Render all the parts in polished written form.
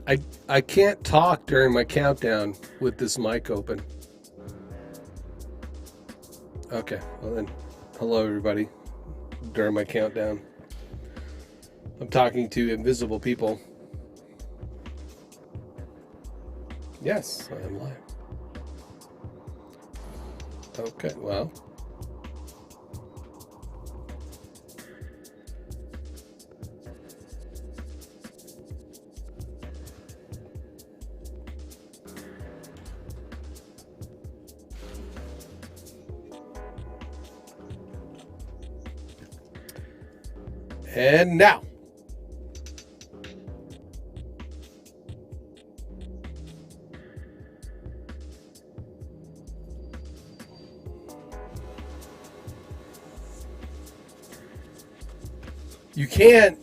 I can't talk during my countdown with this mic open. Okay, well then, hello everybody. During my countdown, I'm talking to invisible people. Yes, I am live. Okay, well. And now.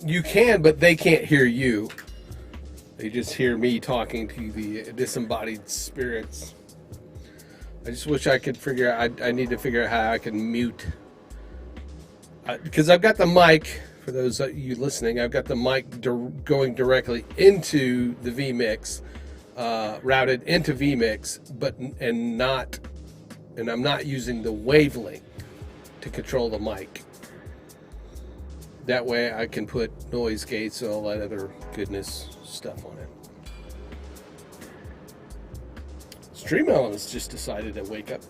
You can, but they can't hear you. They just hear me talking to the disembodied spirits. I just wish I could figure out, I need to figure out how I can mute. Because I've got the mic, for those of you listening, I've got the mic going directly into the vMix, routed into vMix, and I'm not using the wavelength to control the mic. That way I can put noise gates and all that other goodness stuff on it. Stream Elements just decided to wake up.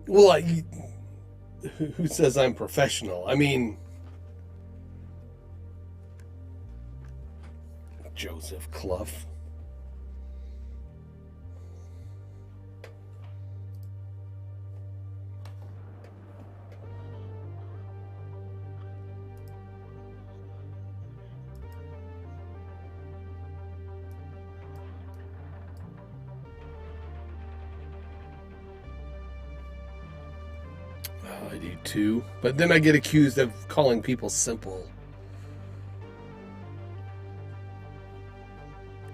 Well, who says I'm professional? I mean, Joseph Clough. I do too, but then I get accused of calling people simple.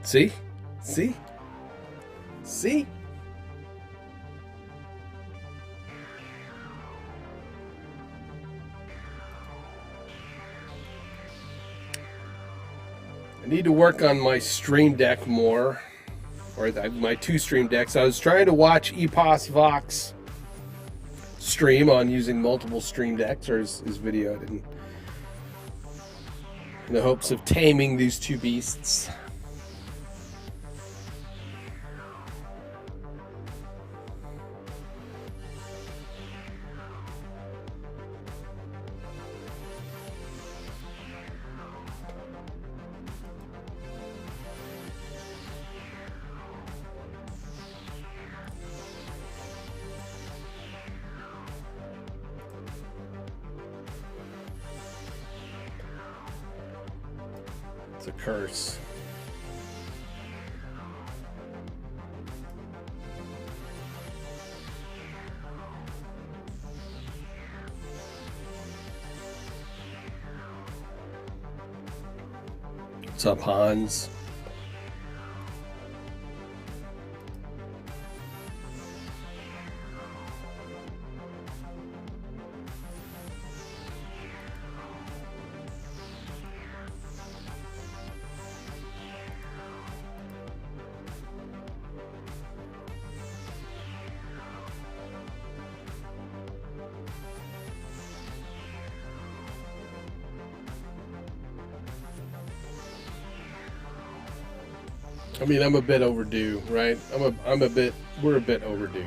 See? See? See? I need to work on my stream deck more, or my two stream decks. I was trying to watch Epos Vox stream on using multiple stream decks, or his video. I didn't, in the hopes of taming these two beasts. A curse. What's up, Hans? I mean, I'm a bit overdue, right? We're a bit overdue.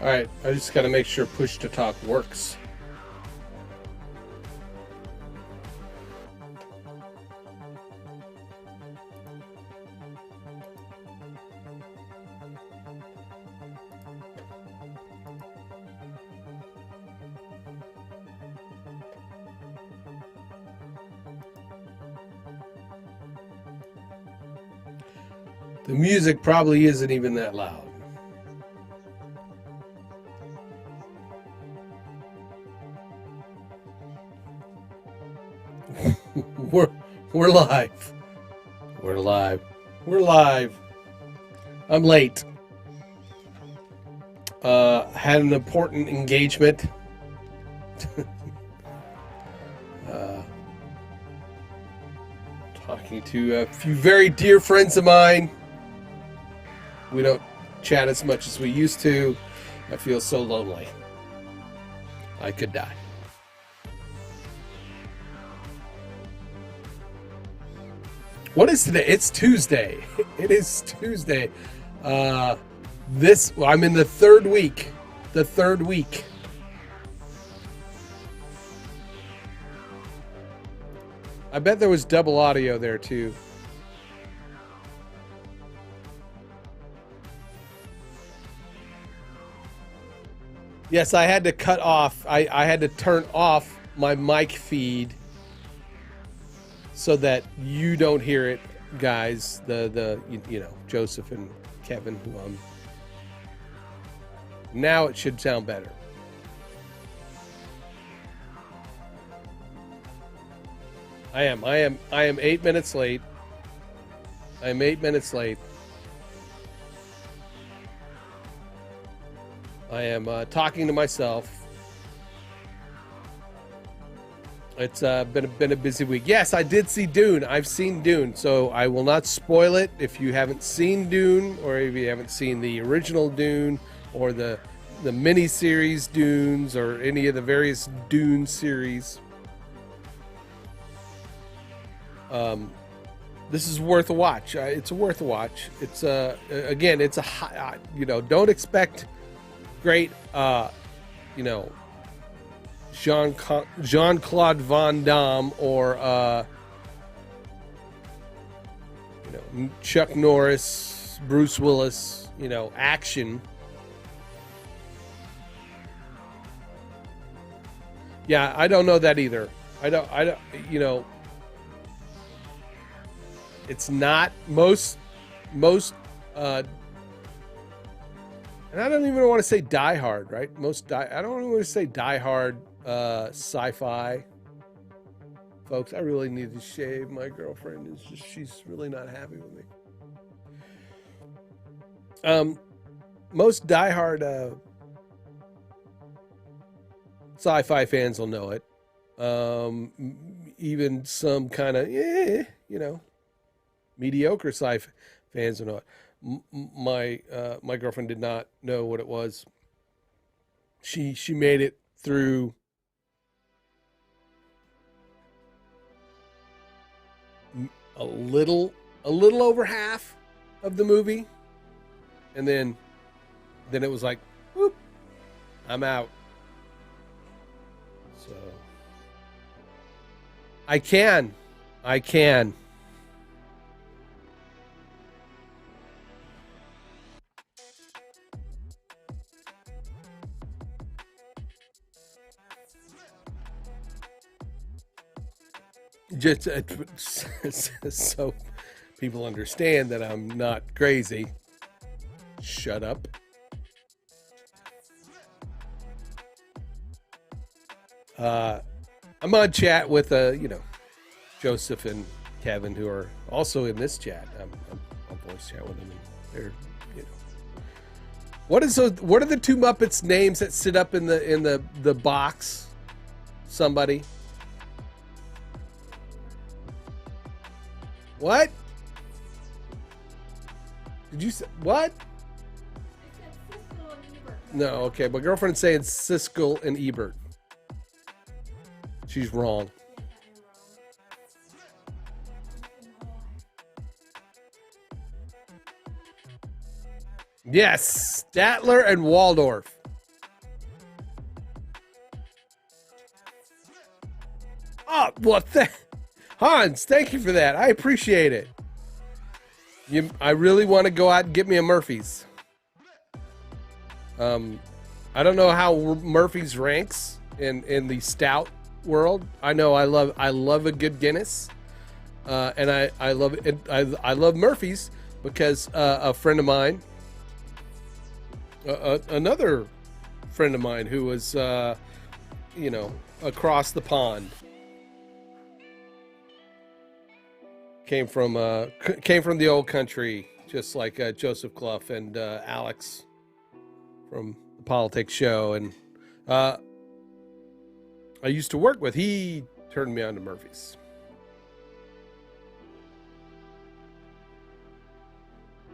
All right, I just got to make sure push to talk works. The music probably isn't even that loud. We're live. We're live. We're live. I'm late. Had an important engagement. Talking to a few very dear friends of mine. We don't chat as much as we used to. I feel so lonely. I could die. What is today? It's Tuesday. It is Tuesday. I'm in the third week. The third week. I bet there was double audio there too. Yes, I had to cut off. I had to turn off my mic feed so that you don't hear it, guys. Joseph and Kevin, who now it should sound better. I am 8 minutes late. I am 8 minutes late. I am talking to myself. It's been a busy week. Yes, I did see Dune. I've seen Dune, so I will not spoil it. If you haven't seen Dune, or if you haven't seen the original Dune, or the mini-series Dunes, or any of the various Dune series, this is worth a watch. It's worth a watch. It's again, it's a high, don't expect great, Jean-Claude Van Damme or Chuck Norris, Bruce Willis, action. Yeah, I don't know that either. I don't, it's not most and I don't even want to say Die Hard, right? I don't even want to say Die Hard sci-fi. Folks, I really need to shave. My girlfriend she's really not happy with me. Most Die Hard sci-fi fans will know it. Even some kind of, mediocre sci-fi fans will know it. My girlfriend did not know what it was. She made it through a little over half of the movie, and then it was like, whoop, I'm out. So I can. Just so people understand that I'm not crazy. Shut up. I'm on chat with Joseph and Kevin, who are also in this chat. I'm voice chat with them. They're What are the two Muppets names that sit up in the box? Somebody. What? Did you say what? No, okay. My girlfriend's saying Siskel and Ebert. She's wrong. Yes, Statler and Waldorf. Well, Hans, thank you for that. I appreciate it. I really want to go out and get me a Murphy's. I don't know how Murphy's ranks in the stout world. I know I love a good Guinness, and I love it. I love Murphy's because a friend of mine, another friend of mine who was across the pond, came from the old country, just like Joseph Clough and Alex from the Politics Show, and I used to work with. He turned me on to Murphy's.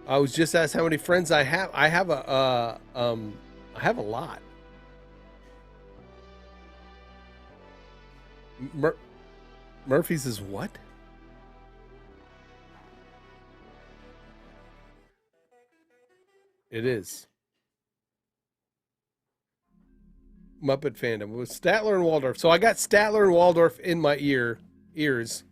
I was just asked how many friends I have. I have a lot. Murphy's is what? It is. Muppet fandom. It was Statler and Waldorf. So I got Statler and Waldorf in my ears.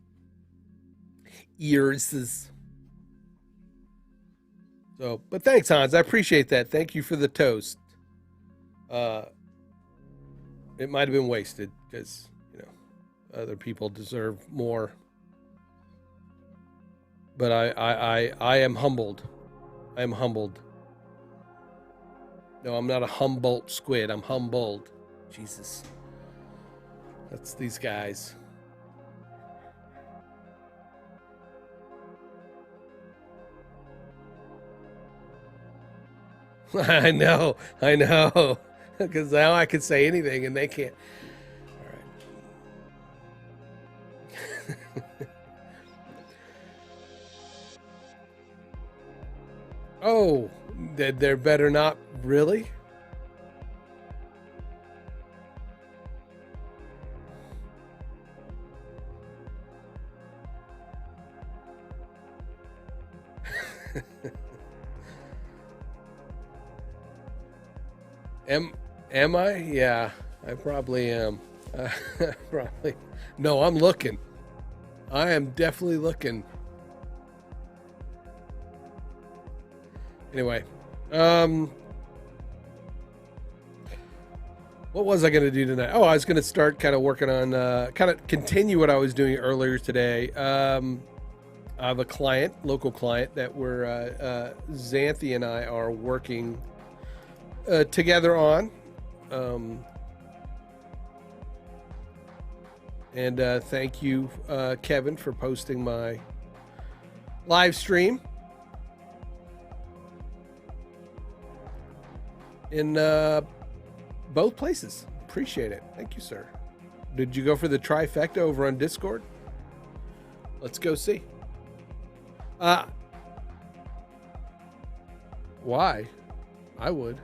So, but thanks, Hans. I appreciate that. Thank you for the toast. It might have been wasted because, other people deserve more. But I am humbled. I am humbled. No, I'm not a Humboldt squid. I'm humbled. Jesus. That's these guys. I know. Because now I can say anything and they can't. All right. Oh, there better not really? Am I? Yeah, I probably am. Probably. No, I'm looking. I am definitely looking. Anyway, what was I going to do tonight? Oh, I was going to start kind of working on, kind of continue what I was doing earlier today. I have a client, local client, that Xanthi and I are working together on. And thank you, Kevin, for posting my live stream in both places. Appreciate it. Thank you, sir. Did you go for the trifecta over on Discord? Let's go see. Why? I would.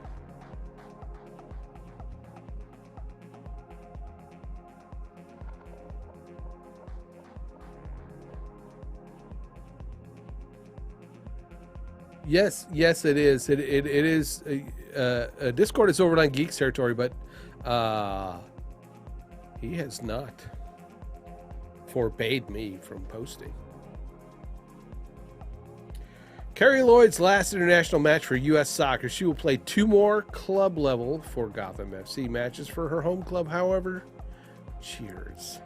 Yes, it is. It is. Discord is over on Geeks territory, but he has not forbade me from posting. Carrie Lloyd's last international match for U.S. Soccer. She will play 2 more club level for Gotham FC matches for her home club, however. Cheers.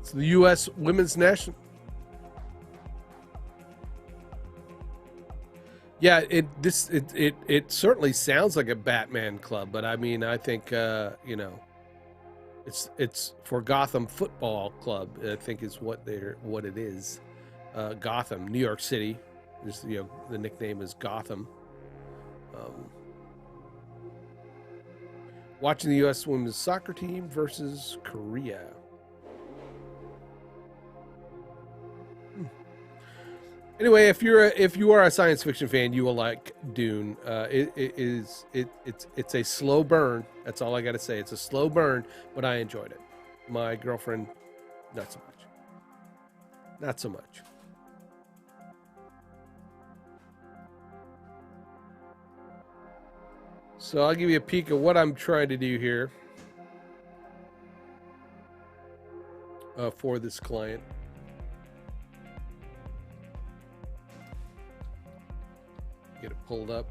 It's the U.S. Women's National. Yeah, it certainly sounds like a Batman club, but I mean, I think it's for Gotham Football Club. I think is what it is. Gotham, New York City. The nickname is Gotham. Watching the U.S. Women's Soccer team versus Korea. Anyway, if you are a science fiction fan, you will like Dune. It's a slow burn. That's all I got to say. It's a slow burn, but I enjoyed it. My girlfriend, not so much. Not so much. So I'll give you a peek of what I'm trying to do here for this client. Get it pulled up.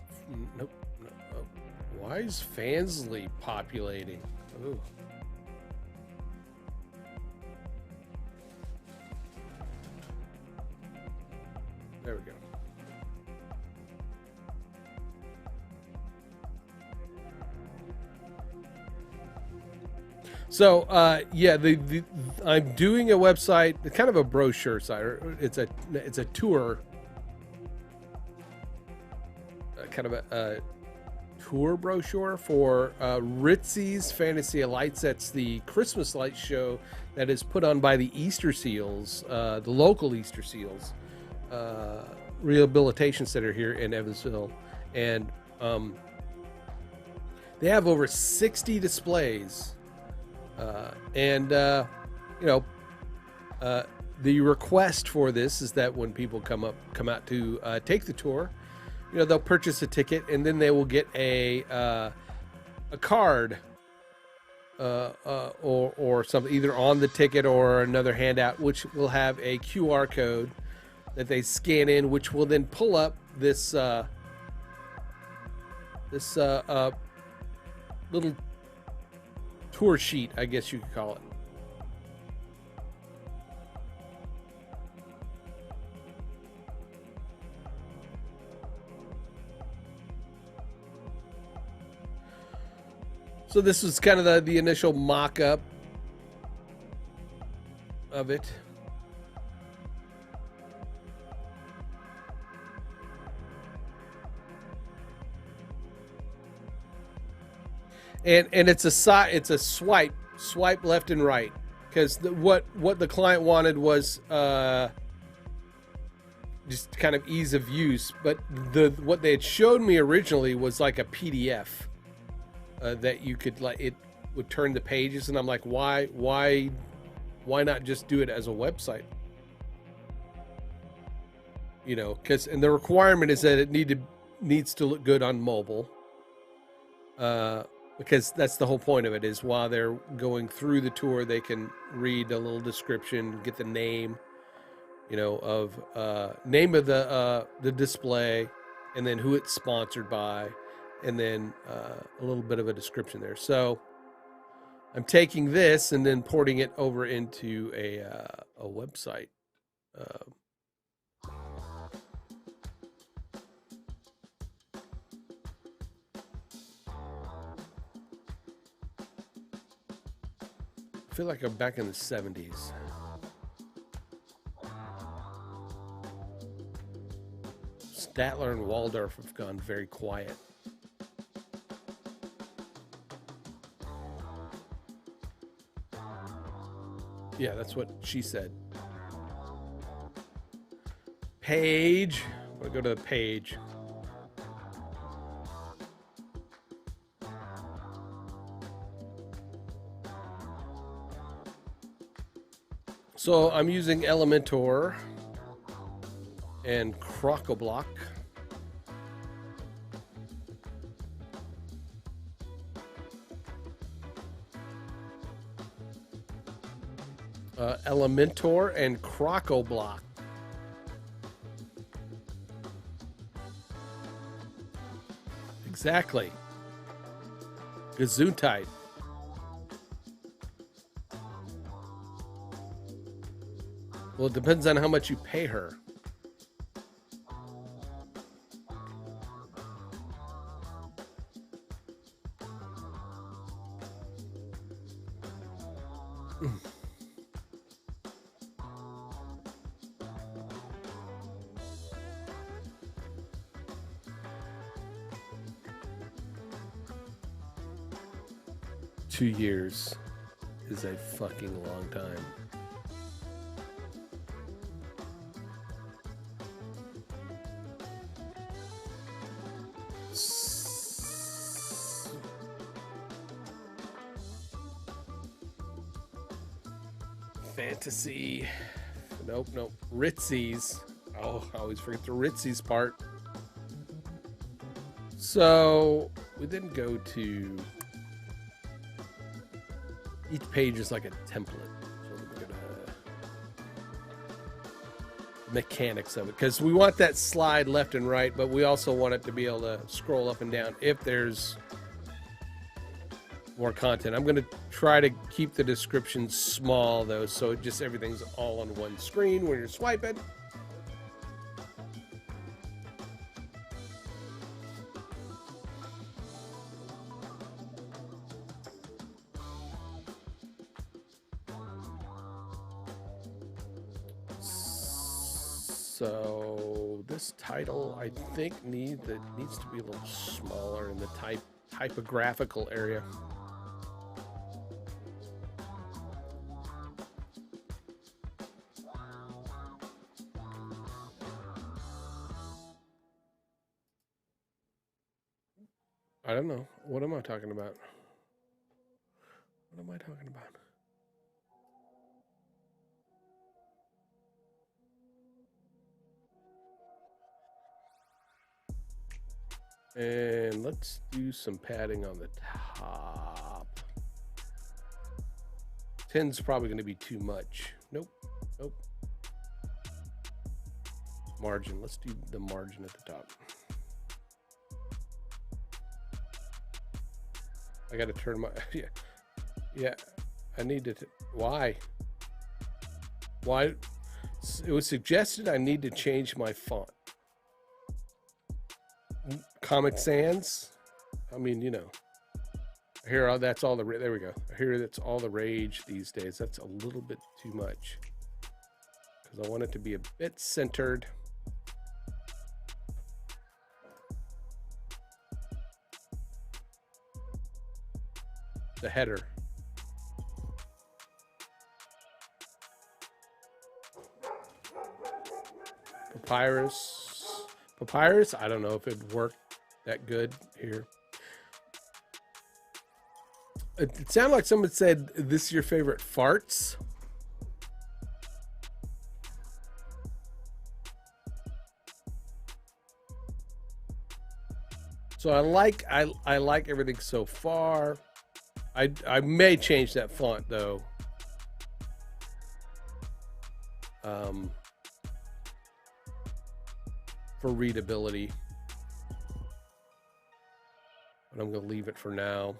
Nope. No. Oh. Why is Fansly populating? Oh. There we go. So yeah, I'm doing a website, kind of a brochure site. It's a tour, kind of a tour brochure for Ritzy's Fantasy Lights. That's the Christmas light show that is put on by the Easter Seals, the local Easter Seals Rehabilitation Center here in Evansville, and they have over 60 displays. The request for this is that when people come out to take the tour, they'll purchase a ticket, and then they will get a card or something, either on the ticket or another handout, which will have a QR code that they scan in, which will then pull up this little tour sheet, I guess you could call it. So this was kind of the initial mock-up of it. And it's a swipe left and right, because what the client wanted was just kind of ease of use. But what they had showed me originally was like a PDF that you could, like, it would turn the pages, and I'm like, why not just do it as a website? Because the requirement is that it needs to look good on mobile. Because that's the whole point of it, is while they're going through the tour, they can read a little description, get the name, of name of the display, and then who it's sponsored by, and then a little bit of a description there. So I'm taking this and then porting it over into a website. I feel like I'm back in the 70s. Statler and Waldorf have gone very quiet. Yeah, that's what she said. Page. I'm gonna go to the page. So I'm using Elementor and Crocoblock. Elementor and Crocoblock. Exactly. Gesundheit. Well, it depends on how much you pay her. Two years is a fucking long time. Fantasy. Nope. Ritzy's. Oh, I always forget the Ritzy's part. So then go to each page is like a template. So we're gonna mechanics of it because we want that slide left and right, but we also want it to be able to scroll up and down if there's more content. I'm going to try to keep the description small though, so it just everything's all on one screen when you're swiping. So this title, I think needs to be a little smaller in the typographical area. I don't know. What am I talking about? What am I talking about? And let's do some padding on the top. 10's probably going to be too much. Nope. Nope. Margin. Let's do the margin at the top. I got to turn my... Yeah. I need to... Why? Why? It was suggested I need to change my font. Comic Sans. I mean, you know. Here, that's all the... There we go. Here, that's all the rage these days. That's a little bit too much. Because I want it to be a bit centered. The header. Papyrus, I don't know if it'd work that good here. It sounded like someone said, this is your favorite farts. So I like everything so far. I may change that font though. For readability. But I'm going to leave it for now.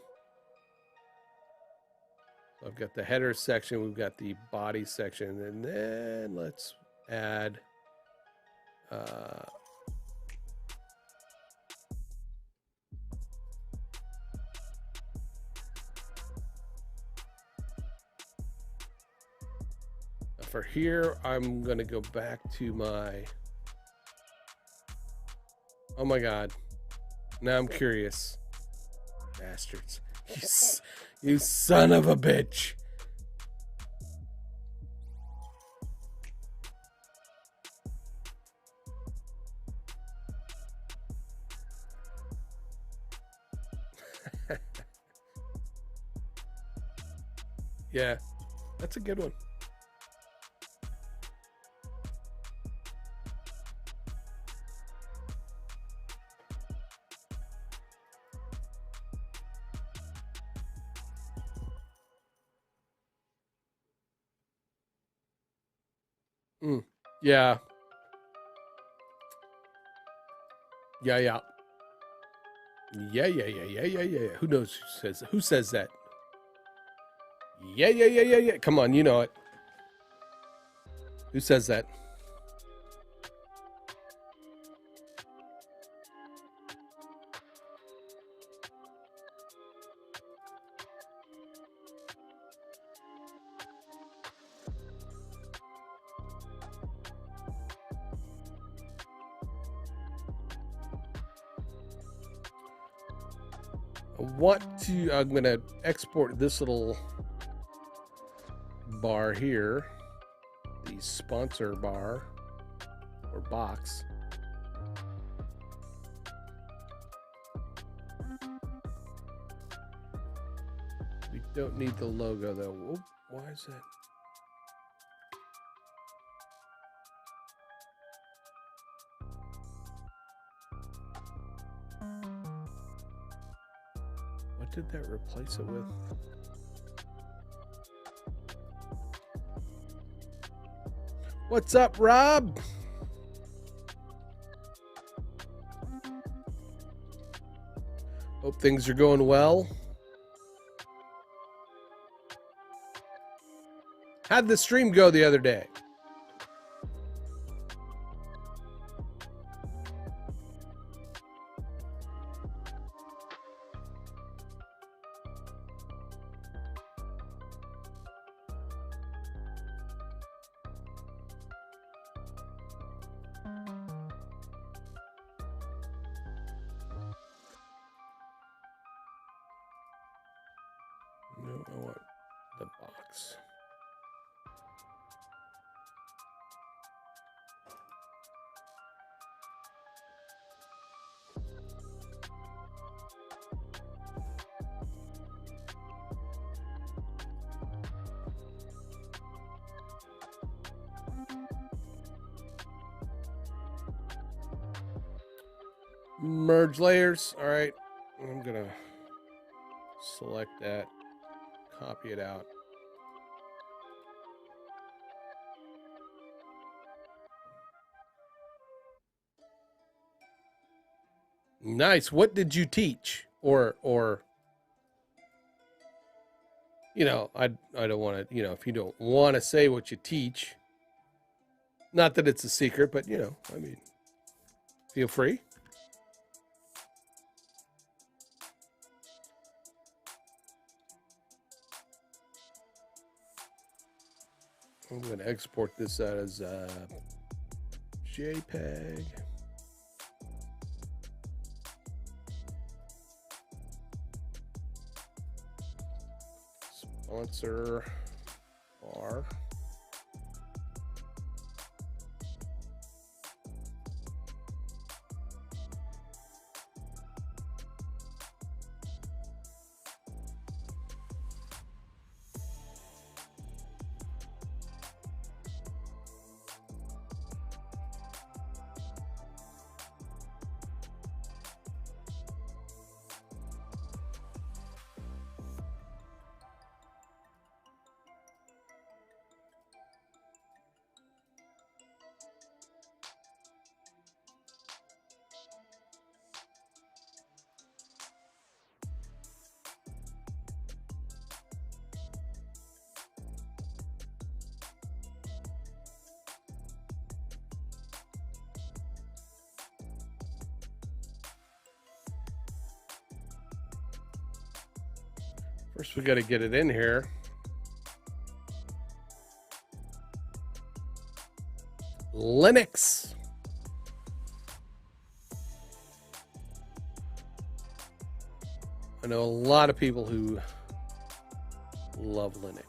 So I've got the header section, we've got the body section, and then let's add for here, I'm going to go back to my... Oh my God. Now I'm curious. Bastards. You son of a bitch. Yeah, that's a good one. Yeah. Yeah. Who knows who says that? Yeah. Come on, you know it. Who says that? I'm going to export this little bar here, the sponsor bar or box. We don't need the logo though. Whoop, why is that? did that replace it with? What's up, Rob? Hope things are going well. How'd the stream go the other day? No, I want the box. Merge layers. All right. I'm going to select that, copy it out. Nice. What did you teach? Or you know, I don't want to, you know, if you don't want to say what you teach, not that it's a secret, but you know, I mean, feel free. I'm going to export this out as JPEG. Sponsor bar. First, we got to get it in here. Linux. I know a lot of people who love Linux.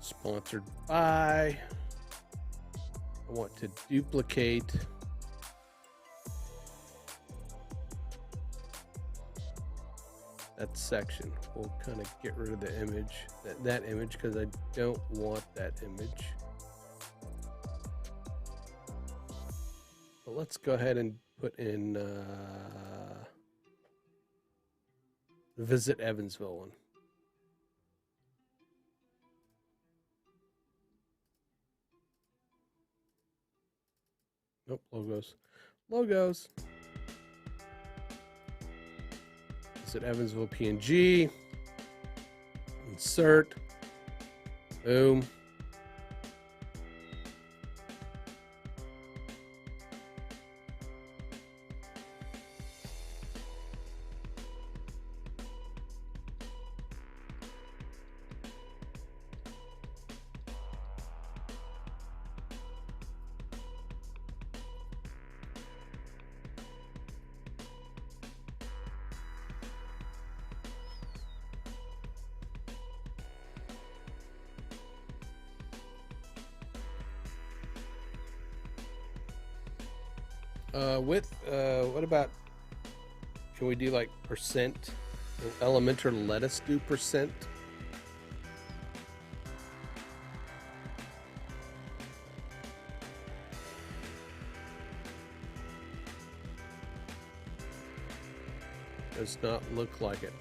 Sponsored by. I want to duplicate that section. We'll kind of get rid of the image, that image, because I don't want that image. But let's go ahead and put in Visit Evansville one. Nope, logos. Logos. Visit Evansville PNG. Insert. Boom. What about, can we do like percent? Elementor let us do percent? Does not look like it.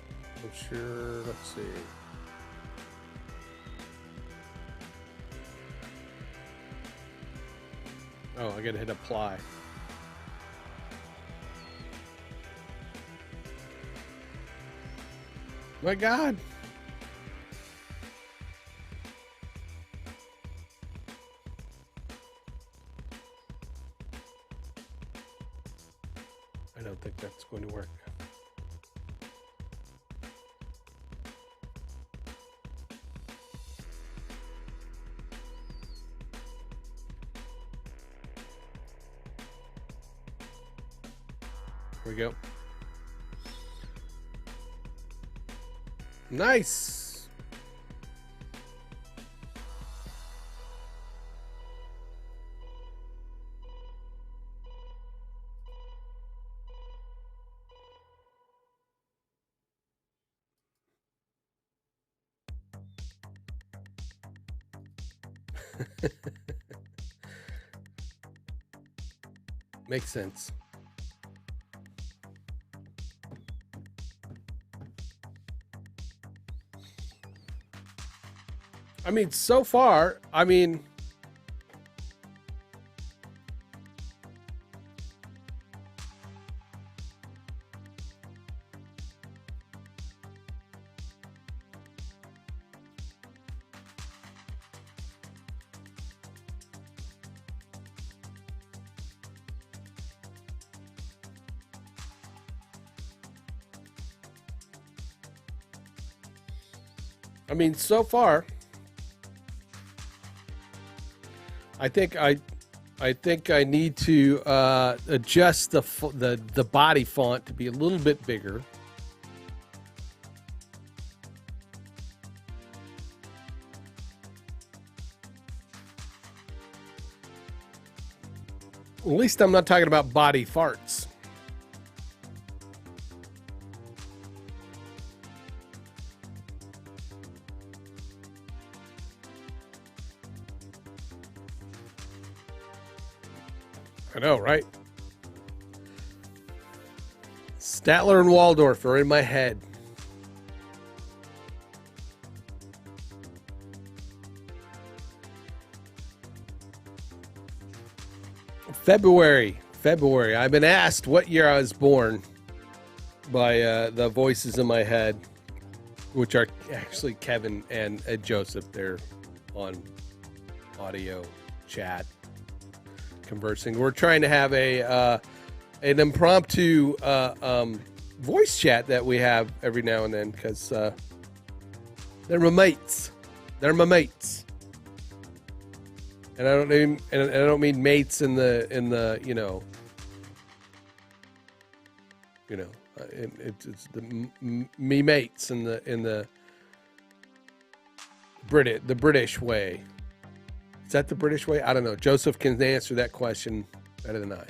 I'm sure, let's see. Oh, I gotta hit apply. My God. I don't think that's going to work. Here we go. Nice. Makes sense. I mean, so far, I mean, so far, I think I need to adjust the body font to be a little bit bigger. At least I'm not talking about body farts. I know, right? Statler and Waldorf are in my head. February. I've been asked what year I was born by the voices in my head, which are actually Kevin and Joseph. They're on audio chat, conversing. We're trying to have an impromptu voice chat that we have every now and then because they're my mates. And I don't mean mates in the it's the me mates in the British way. Is that the British way? I don't know. Joseph can answer that question better than I.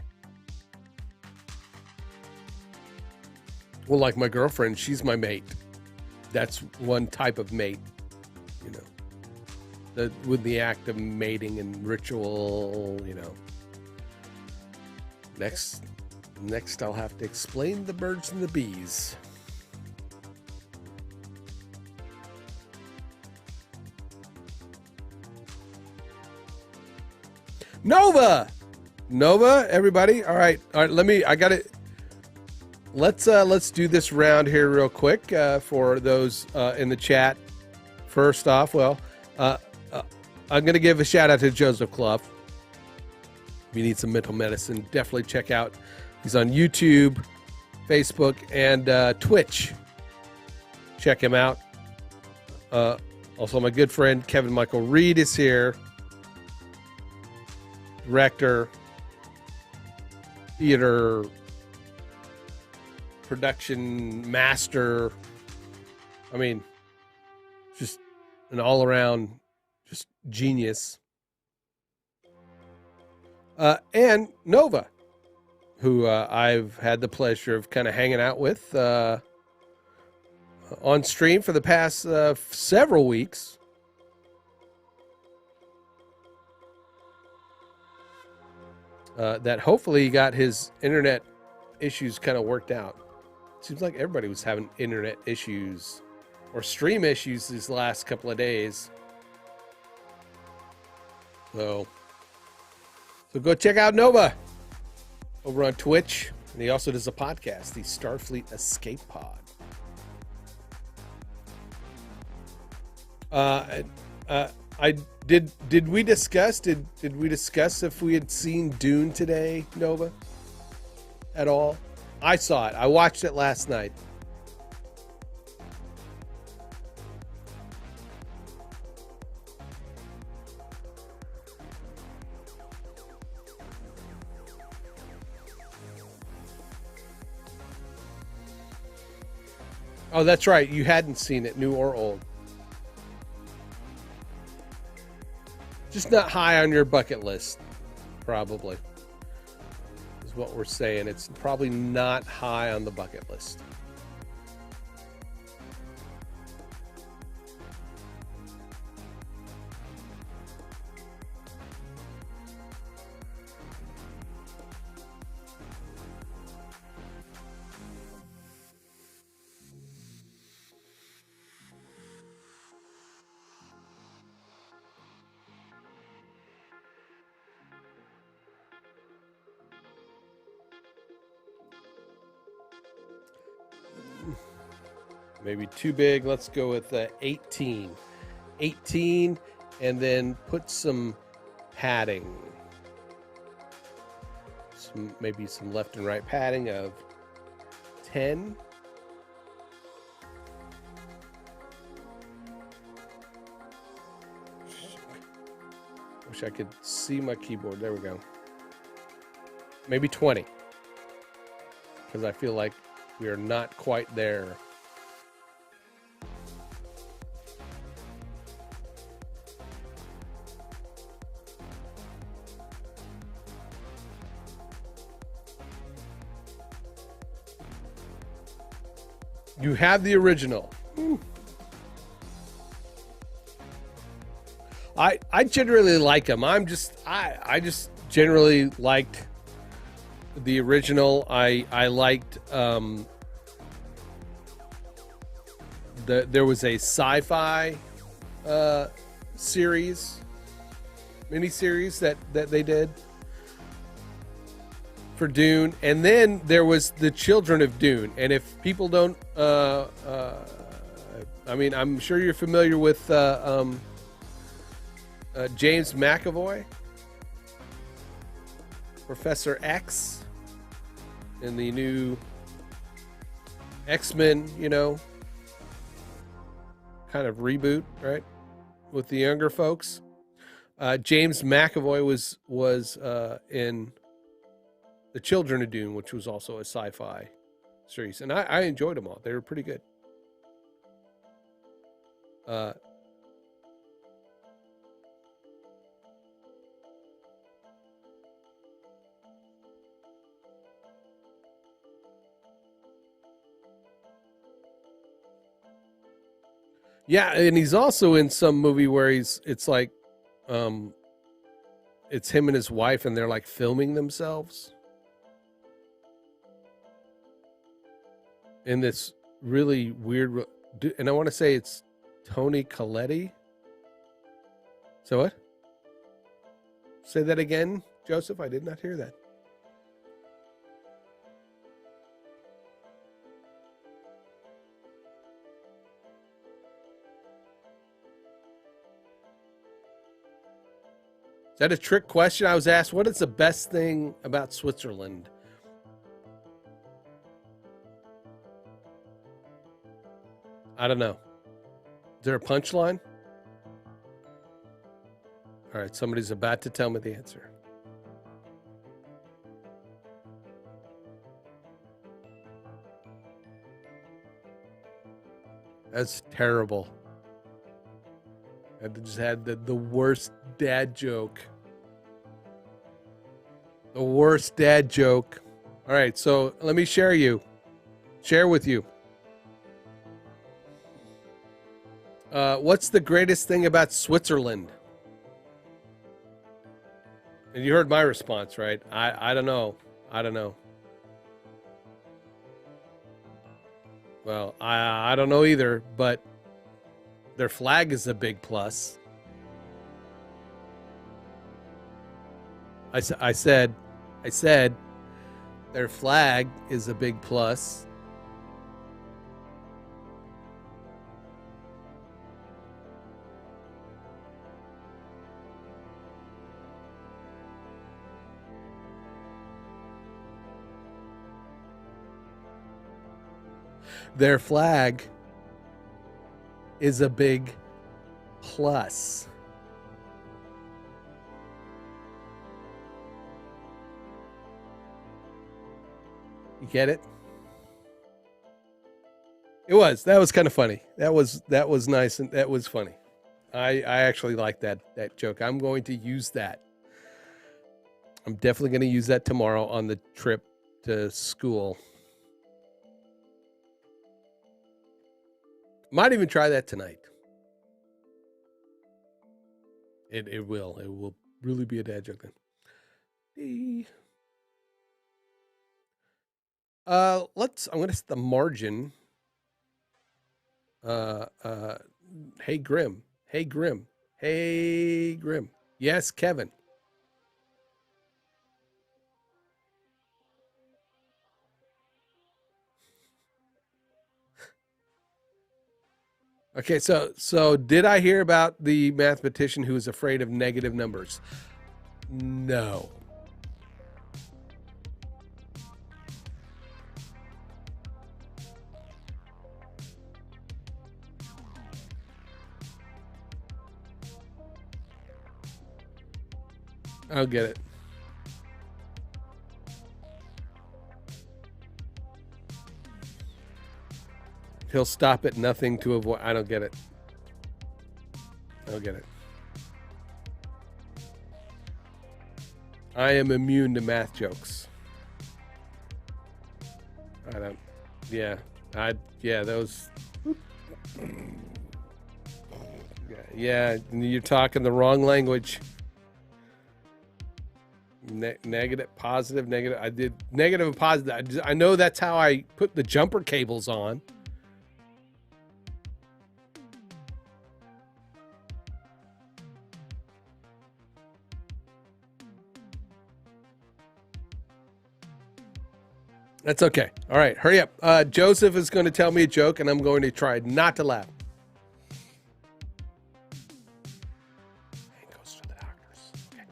Well, like my girlfriend, she's my mate. That's one type of mate, with the act of mating and ritual, Next, I'll have to explain the birds and the bees. Nova, everybody. All right. Let's do this round here real quick for those in the chat. First off, I'm going to give a shout out to Joseph Clough. If you need some mental medicine, definitely check out. He's on YouTube, Facebook, and Twitch. Check him out. Also, my good friend Kevin Michael Reed is here. Director, theater, production master. Just an all-around just genius. And Nova. who I've had the pleasure of kind of hanging out with on stream for the past several weeks. That hopefully got his internet issues kind of worked out. Seems like everybody was having internet issues or stream issues these last couple of days. So go check out Nova over on Twitch. And he also does a podcast, the Starfleet Escape Pod. Did we discuss if we had seen Dune today, Nova? At all? I saw it. I watched it last night. Oh, that's right. You hadn't seen it, new or old. Just not high on your bucket list, probably, is what we're saying. It's probably not high on the bucket list. Maybe too big. Let's go with 18. 18, and then put some padding. Maybe some left and right padding of 10. Wish I could see my keyboard. There we go. Maybe 20. Because I feel like we are not quite there. You have the original. I generally like them. I just generally liked the original. I liked there was a sci-fi miniseries that they did for Dune, and then there was the Children of Dune. And if people don't, I mean, I'm sure you're familiar with James McAvoy, Professor X, in the new X-Men, kind of reboot, right, with the younger folks. James McAvoy was in The Children of Dune, which was also a sci-fi series, and I enjoyed them all. They were pretty good. Yeah, and he's also in some movie where it's like, it's him and his wife, and they're like filming themselves in this really weird, and I want to say it's Tony Colletti. So what? Say that again, Joseph. I did not hear that. Is that a trick question? I was asked, what is the best thing about Switzerland? I don't know. Is there a punchline? All right, somebody's about to tell me the answer. That's terrible. I just had the worst dad joke. The worst dad joke All right, so let me share with you. What's the greatest thing about Switzerland? And you heard my response, right? I don't know. I don't know. Well, I don't know either, but their flag is a big plus. I said their flag is a big plus. Their flag is a big plus. You get it? That was kind of funny. That was nice and that was funny. I actually like that joke. I'm going to use that. I'm definitely going to use that tomorrow on the trip to school. Might even try that tonight. It will really be a dad joke then. I'm gonna set the margin. Hey Grim. Yes, Kevin. Okay, so did I hear about the mathematician who is afraid of negative numbers? No. I'll get it. He'll stop at nothing to avoid. I don't get it. I am immune to math jokes. I don't. Yeah. Those. Yeah, you're talking the wrong language. Negative, positive, negative. I did negative and positive. I know that's how I put the jumper cables on. That's okay. All right, hurry up. Joseph is going to tell me a joke, and I'm going to try not to laugh. Goes to the doctors. Okay.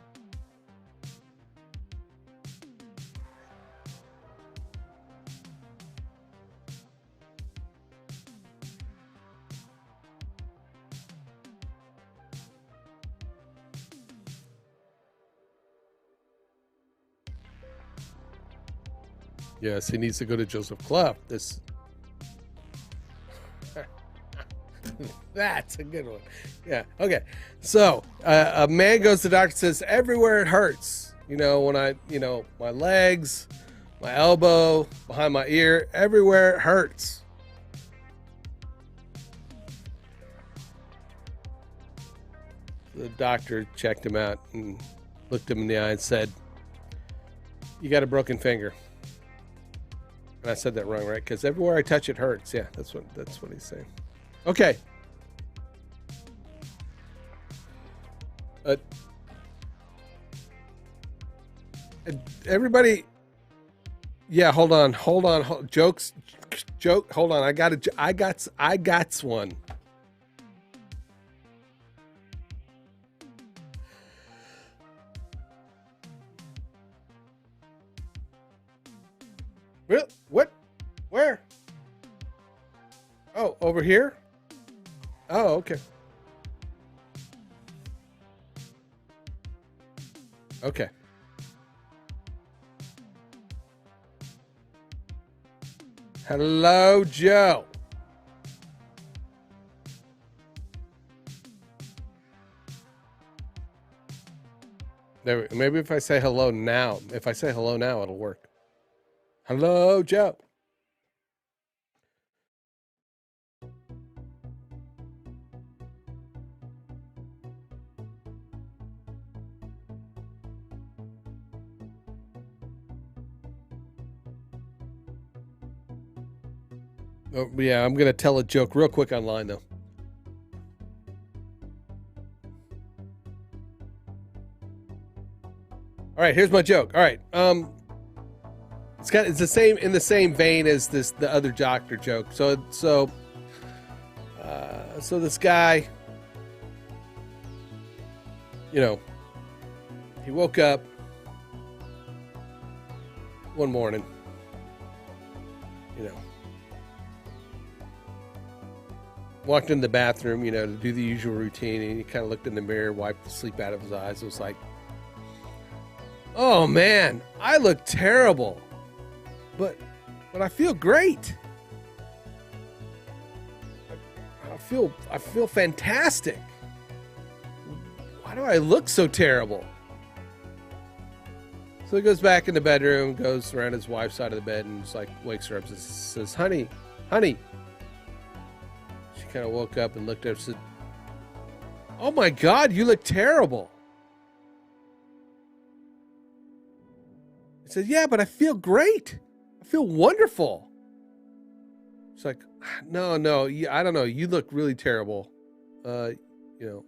Yes, he needs to go to Joseph Clough. That's a good one. Yeah. Okay. So a man goes to the doctor and says, everywhere it hurts. When my legs, my elbow, behind my ear, everywhere it hurts. The doctor checked him out and looked him in the eye and said, you got a broken finger. And I said that wrong, right? Because everywhere I touch it hurts. Yeah, that's what he's saying. Okay. Everybody. Yeah, hold on. Joke. Hold on. I got one. Really? What? Where? Oh, over here? Oh, okay. Okay. Hello, Joe. There, maybe if I say hello now, it'll work. Hello, Joe. Oh, yeah, I'm going to tell a joke real quick online, though. All right, here's my joke. All right, it's the same in the same vein as the other doctor joke. So this guy, you know, he woke up one morning, you know, walked in the bathroom, you know, to do the usual routine, and he kind of looked in the mirror, wiped the sleep out of his eyes. It was like, oh man, I look terrible, but I feel great. I feel fantastic. Why do I look so terrible? So he goes back in the bedroom, goes around his wife's side of the bed, and just like wakes her up and says, honey. She kind of woke up and looked up and said, oh my God, you look terrible. He said, yeah, but I feel great. I feel wonderful. It's like, no, I don't know. You look really terrible. You know,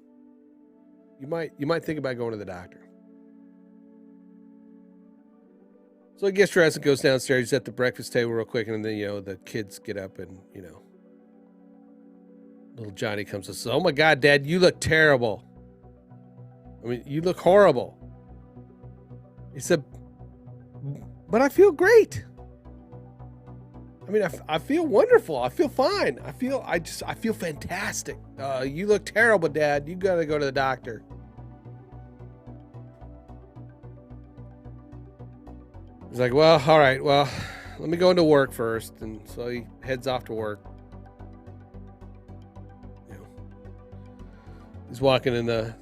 you might think about going to the doctor. So he gets dressed and goes downstairs. He's at the breakfast table real quick, and then, you know, the kids get up, and, you know, little Johnny comes and says, oh my God, Dad, you look terrible. I mean, you look horrible. He said, but I feel great. I mean, I feel wonderful. I feel fine. I feel fantastic. You look terrible, Dad. You got to go to the doctor. He's like, well, all right. Well, let me go into work first. And so he heads off to work. You know, he's walking in the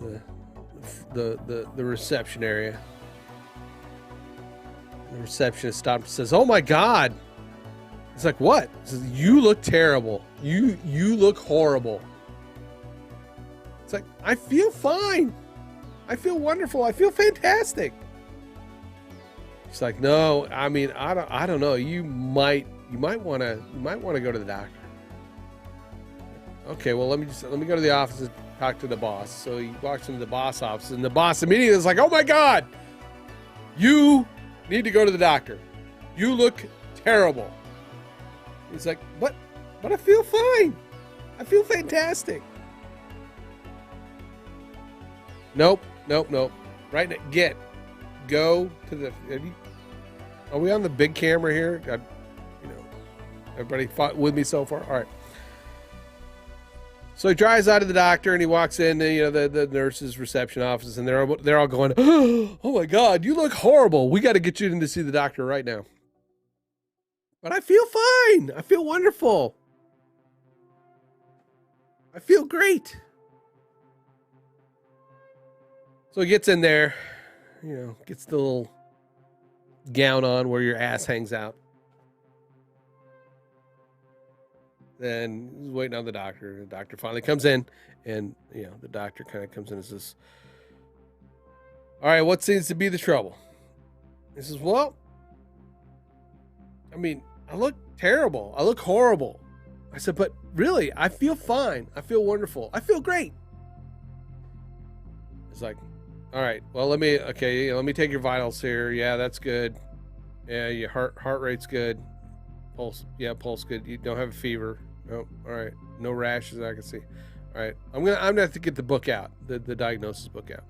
reception area. The receptionist stops and says, oh my God. It's like, what? He says, you look terrible. You look horrible. It's like, I feel fine. I feel wonderful. I feel fantastic. She's like, no, I mean, I don't know. You might want to go to the doctor. Okay, well, let me go to the office and talk to the boss. So he walks into the boss office, and the boss immediately is like, oh my God, you need to go to the doctor. You look terrible. He's like, but I feel fine. I feel fantastic. Nope. Right now, go to the. Are we on the big camera here? You know, everybody fought with me so far. All right. So he drives out of the doctor and he walks in, and, you know, the nurse's reception office, and they're all going, oh my God, you look horrible. We got to get you in to see the doctor right now. But I feel fine. I feel wonderful. I feel great. So he gets in there, you know, gets the little gown on where your ass hangs out. Then he's waiting on the doctor. The doctor finally comes in, and, you know, the doctor kind of comes in and says, all right, what seems to be the trouble? He says, well, I mean, I look terrible. I look horrible. I said, but really, I feel fine. I feel wonderful. I feel great. It's like, all right, well, let me take your vitals here. Yeah, that's good. Yeah, your heart rate's good. Pulse good. You don't have a fever. No, all right. No rashes I can see. All right, I'm gonna have to get the book out, the diagnosis book out.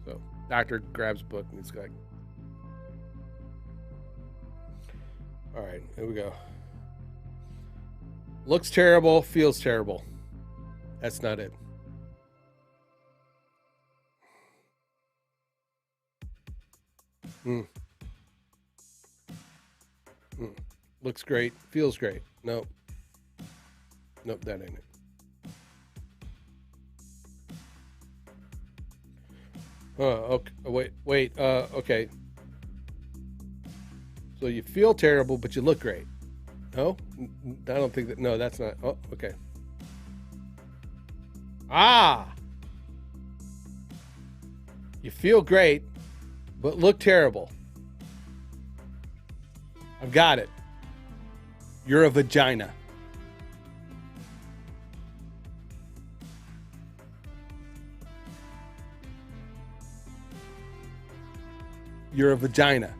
So doctor grabs book and he's like, all right, here we go. Looks terrible, feels terrible. That's not it. Looks great, feels great. Nope, that ain't it. Okay, wait. Okay. So you feel terrible, but you look great. No? I don't think that. No, that's not. Oh, okay. Ah! You feel great, but look terrible. I've got it. You're a vagina. You're a vagina.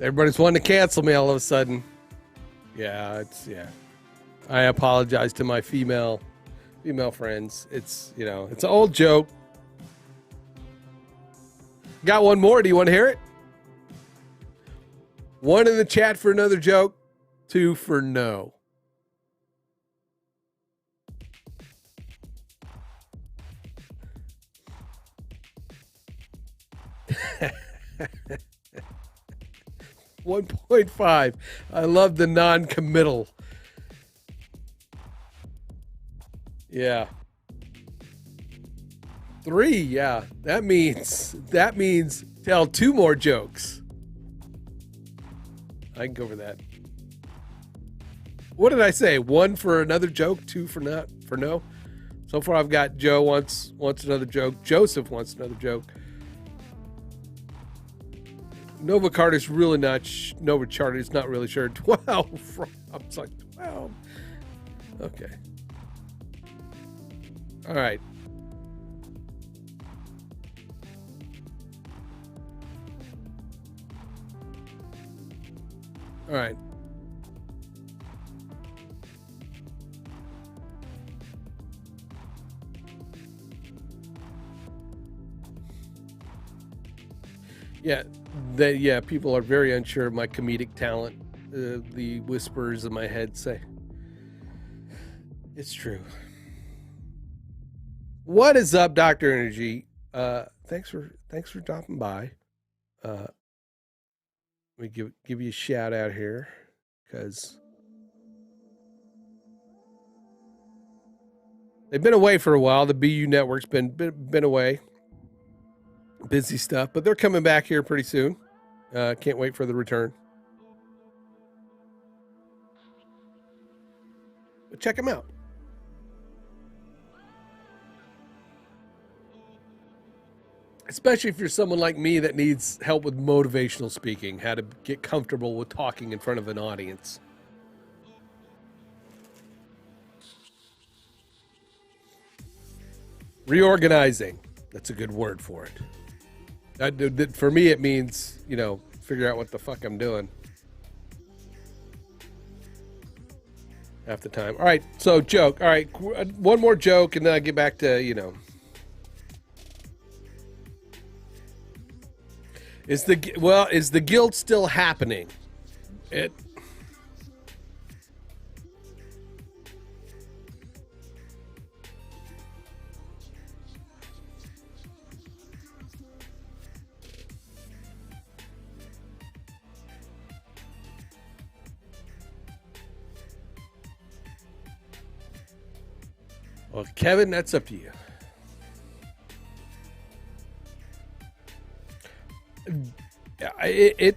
Everybody's wanting to cancel me all of a sudden. Yeah. I apologize to my female friends. It's it's an old joke. Got one more. Do you want to hear it? 1 in the chat for another joke. 2 for no. $1.5. I love the non-committal. Yeah. 3. Yeah. That means tell 2 more jokes. I can go for that. What did I say? 1 for another joke, 2 for no. So far, I've got Joe wants another joke. Joseph wants another joke. Nova Carter's really not. Nova Charter's not really sure. 12. I was like 12. Okay. All right. All right. Yeah, people are very unsure of my comedic talent. The whispers in my head say, it's true. What is up, Dr. Energy? Thanks for dropping by. Let me give you a shout out here, because they've been away for a while. The BU network's been away. Busy stuff, but they're coming back here pretty soon. Can't wait for the return. But check them out. Especially if you're someone like me that needs help with motivational speaking, how to get comfortable with talking in front of an audience. Reorganizing. That's a good word for it. For me, it means, figure out what the fuck I'm doing. Half the time. All right, so joke. All right, one more joke, and then I get back to, Is the guild still happening? Well, Kevin, that's up to you. It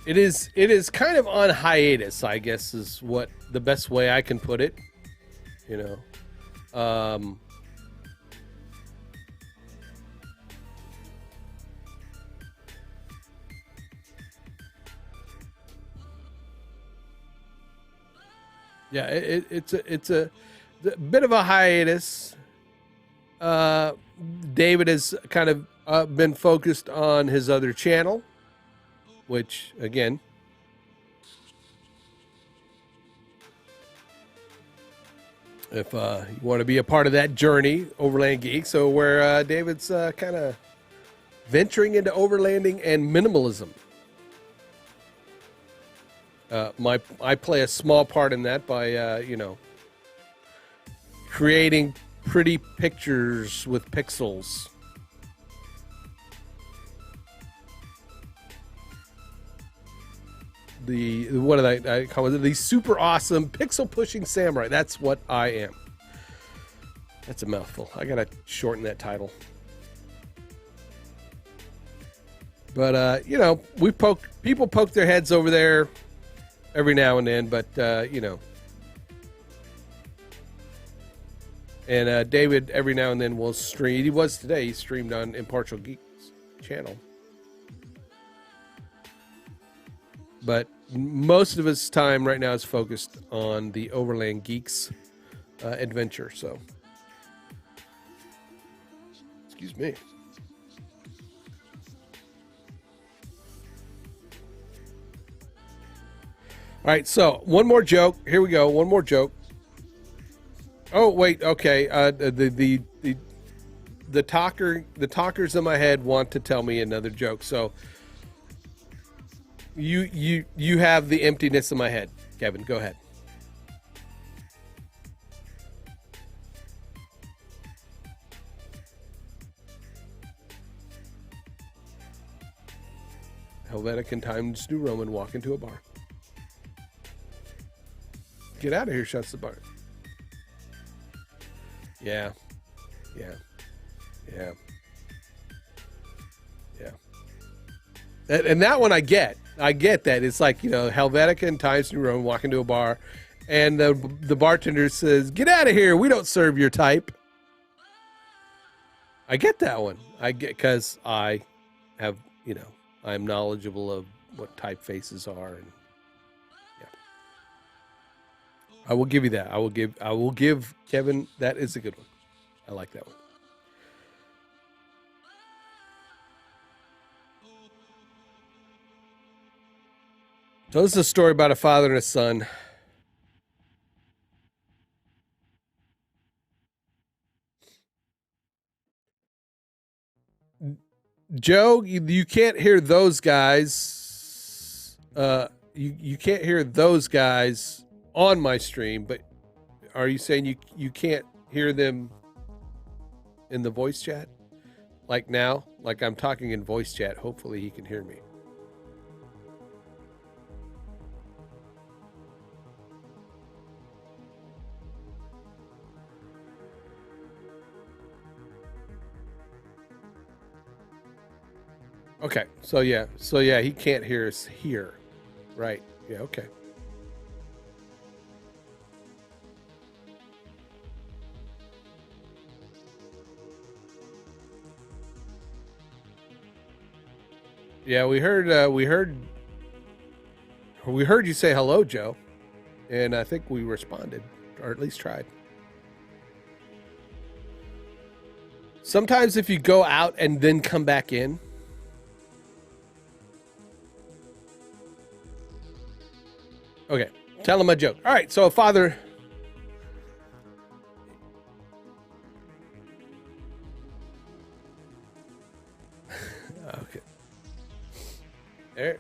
is kind of on hiatus, I guess, is what the best way I can put it. Yeah, it's a bit of a hiatus. David has kind of been focused on his other channel, which, again, if you want to be a part of that journey, Overland Geeks, so where David's kind of venturing into overlanding and minimalism. I play a small part in that by, creating pretty pictures with pixels. what do I call it? The super awesome pixel pushing samurai. That's what I am. That's a mouthful. I gotta shorten that title. But you know, people poke their heads over there every now and then, but you know. And David every now and then will stream. He was today. He streamed on Impartial Geeks channel. But most of his time right now is focused on the Overland Geeks adventure. So, excuse me. All right, so one more joke. Here we go. One more joke. Oh wait, okay. The talkers in my head want to tell me another joke. So you have the emptiness in my head, Kevin. Go ahead. Helvetic Times New Roman walk into a bar. Get out of here, shuts the bar. Yeah. And that one I get that. It's like, you know, Helvetica and Times New Roman walk into a bar, and the bartender says, "Get out of here. We don't serve your type." I get that one. I get, because I have, you know, I'm knowledgeable of what typefaces are, and yeah. I will give you that. I will give Kevin, that is a good one. I like that one. So this is a story about a father and a son. Joe, you can't hear those guys. You can't hear those guys on my stream, but are you saying you can't hear them in the voice chat? Like now? Like I'm talking in voice chat. Hopefully he can hear me. Okay, so yeah, he can't hear us here, right? Yeah, okay. Yeah, we heard you say hello, Joe, and I think we responded, or at least tried. Sometimes if you go out and then come back in. Okay, tell him a joke. All right, so a father. Okay. There.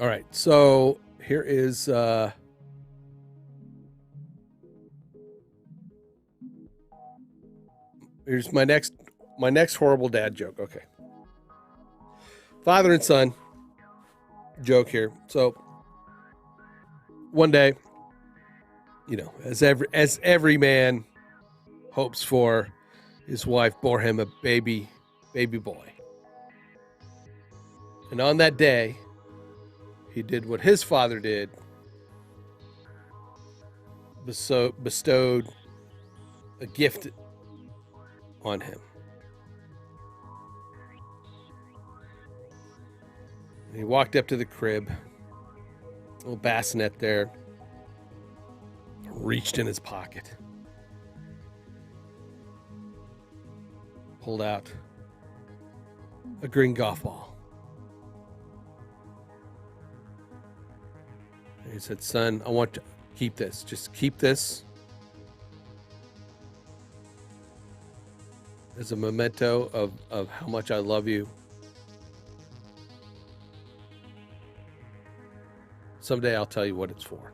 All right, so here is here's my next horrible dad joke. Okay. Father and son joke here. So one day, you know, as every man hopes for, his wife bore him a baby boy. And on that day, he did what his father did, bestowed a gift on him. He walked up to the crib, little bassinet there, reached in his pocket, pulled out a green golf ball. And he said, "Son, I want to keep this. Just keep this as a memento of how much I love you. Someday I'll tell you what it's for."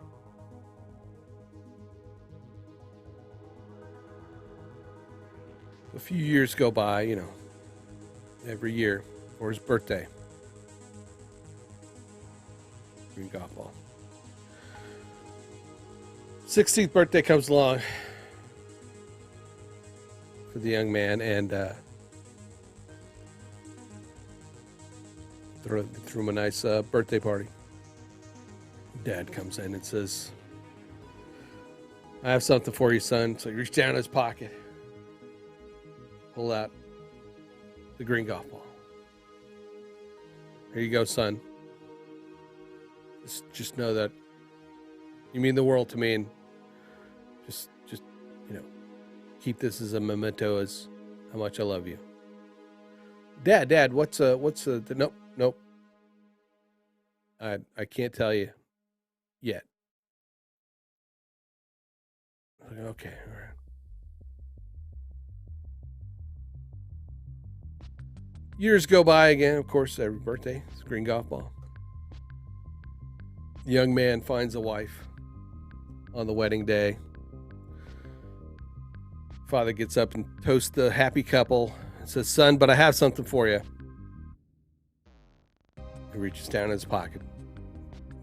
A few years go by, you know, every year for his birthday. Green golf ball. 16th birthday comes along for the young man, and threw him a nice birthday party. Dad comes in and says, I have something for you, son. So he reached down in his pocket, pull out the green golf ball. Here you go, son. Just know that you mean the world to me, and just you know, keep this as a memento as how much I love you. Dad, what's nope. I can't tell you yet. Okay, all right. Years go by again, of course, every birthday, it's a green golf ball. The young man finds a wife on the wedding day. Father gets up and toasts the happy couple and says, son, but I have something for you. He reaches down in his pocket,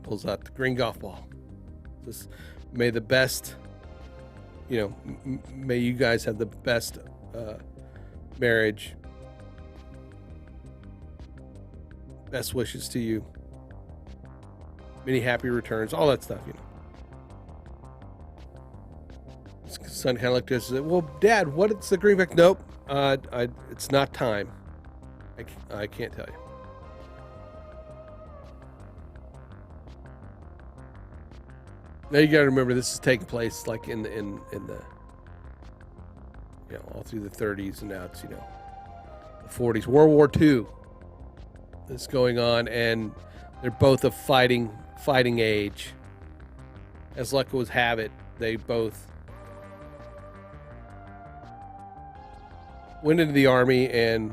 pulls out the green golf ball. Says, may the best, you know, may you guys have the best marriage. Best wishes to you. Many happy returns, all that stuff, you know. His son kind of looked at us and said, well, Dad, what's the greenback? Nope, it's not time. I can't tell you. Now you got to remember, this is taking place like in the you know, all through the 30s, and now it's, you know, the 40s. World War II is going on, and they're both of fighting age. As luck would have it, they both went into the army and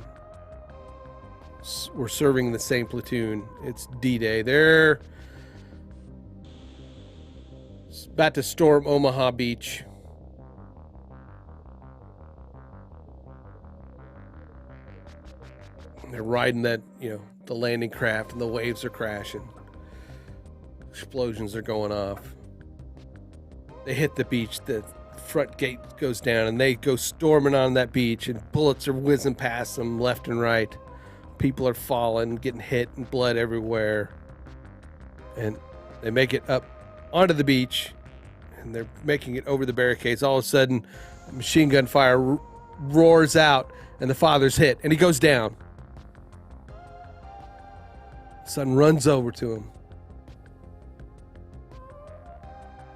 were serving in the same platoon. It's D-Day. They're about to storm Omaha Beach. They're riding that, you know, the landing craft, and the waves are crashing. Explosions are going off. They hit the beach, the front gate goes down, and they go storming on that beach, and bullets are whizzing past them left and right. People are falling, getting hit, and blood everywhere. And they make it up onto the beach, and they're making it over the barricades. All of a sudden, machine gun fire roars out, and the father's hit, and he goes down. Son runs over to him,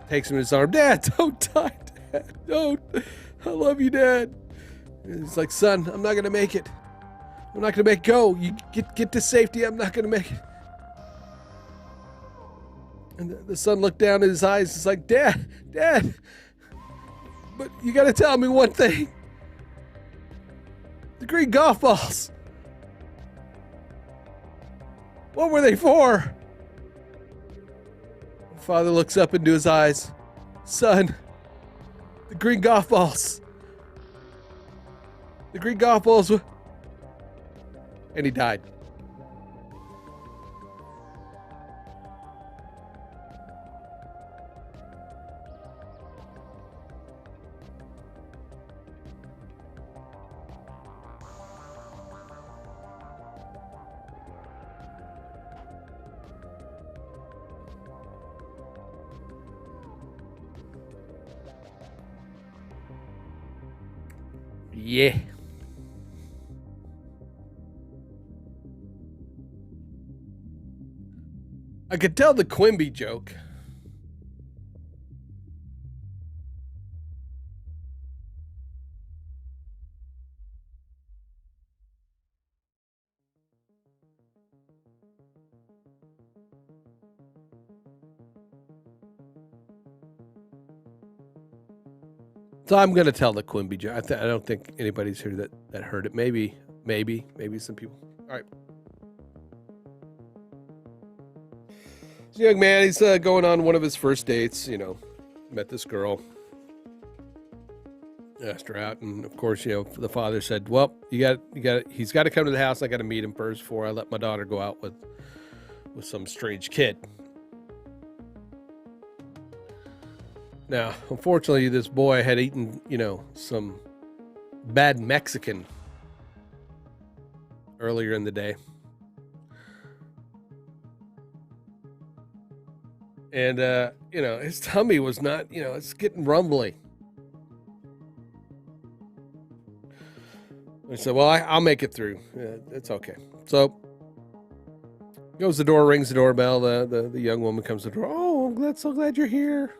takes him in his arm. Dad, don't die, Dad. Don't. I love you, Dad. And he's like, son, I'm not going to make it. I'm not going to make it. Go. You get to safety. I'm not going to make it. And the son looked down in his eyes. He's like, Dad, but you got to tell me one thing. The green golf balls. What were they for? Father looks up into his eyes. Son, the green golf balls. The green golf balls. And he died. Yeah. I could tell the Quimby joke. So I'm going to tell the Quimby joke. I don't think anybody's here that heard it. Maybe some people. All right. This young man, he's going on one of his first dates, you know, met this girl. Asked her out, and of course, the father said, "Well, he's got to come to the house. I got to meet him first before I let my daughter go out with some strange kid." Now, unfortunately, this boy had eaten, some bad Mexican earlier in the day. And, his tummy was not, it's getting rumbly. I said, well, I'll make it through. It's okay. So, goes the door, rings the doorbell. The young woman comes to the door. Oh, I'm so glad you're here.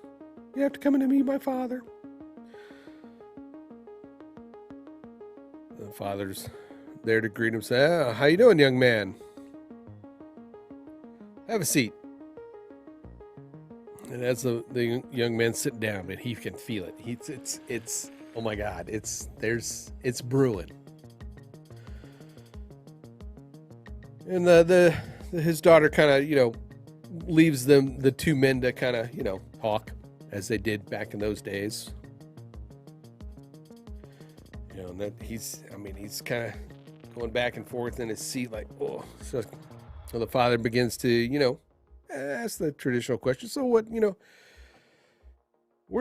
You have to come in to meet my father. The father's there to greet him. Say, oh, how you doing, young man? Have a seat. And as the young man sitting down, and he can feel it. It's oh my God, it's brewing. And his daughter kind of, leaves the two men to kind of, talk as they did back in those days. And that he's kind of going back and forth in his seat like, oh. So the father begins to, ask the traditional question. So what, where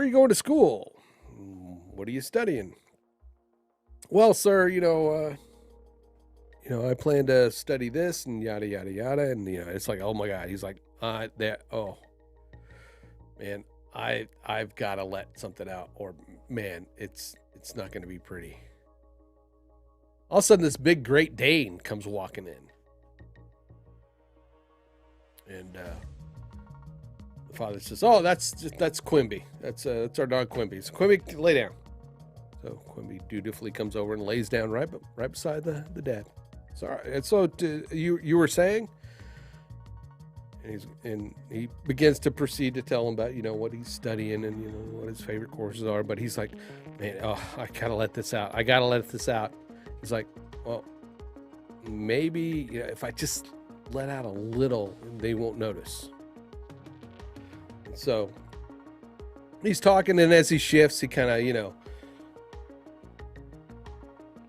are you going to school? What are you studying? Well, sir, I plan to study this and yada, yada, yada. And, it's like, oh my God. He's like, oh man, I've got to let something out, or man, it's not going to be pretty. All of a sudden, this big Great Dane comes walking in. And the father says, oh, that's Quimby. That's our dog Quimby. So Quimby, lay down. So Quimby dutifully comes over and lays down right beside the dad. Sorry. And so you were saying? And he begins to proceed to tell him about, what he's studying and, what his favorite courses are. But he's like, man, I gotta let this out. He's like, well, maybe if I just let out a little, they won't notice. So he's talking, and as he shifts, he kind of,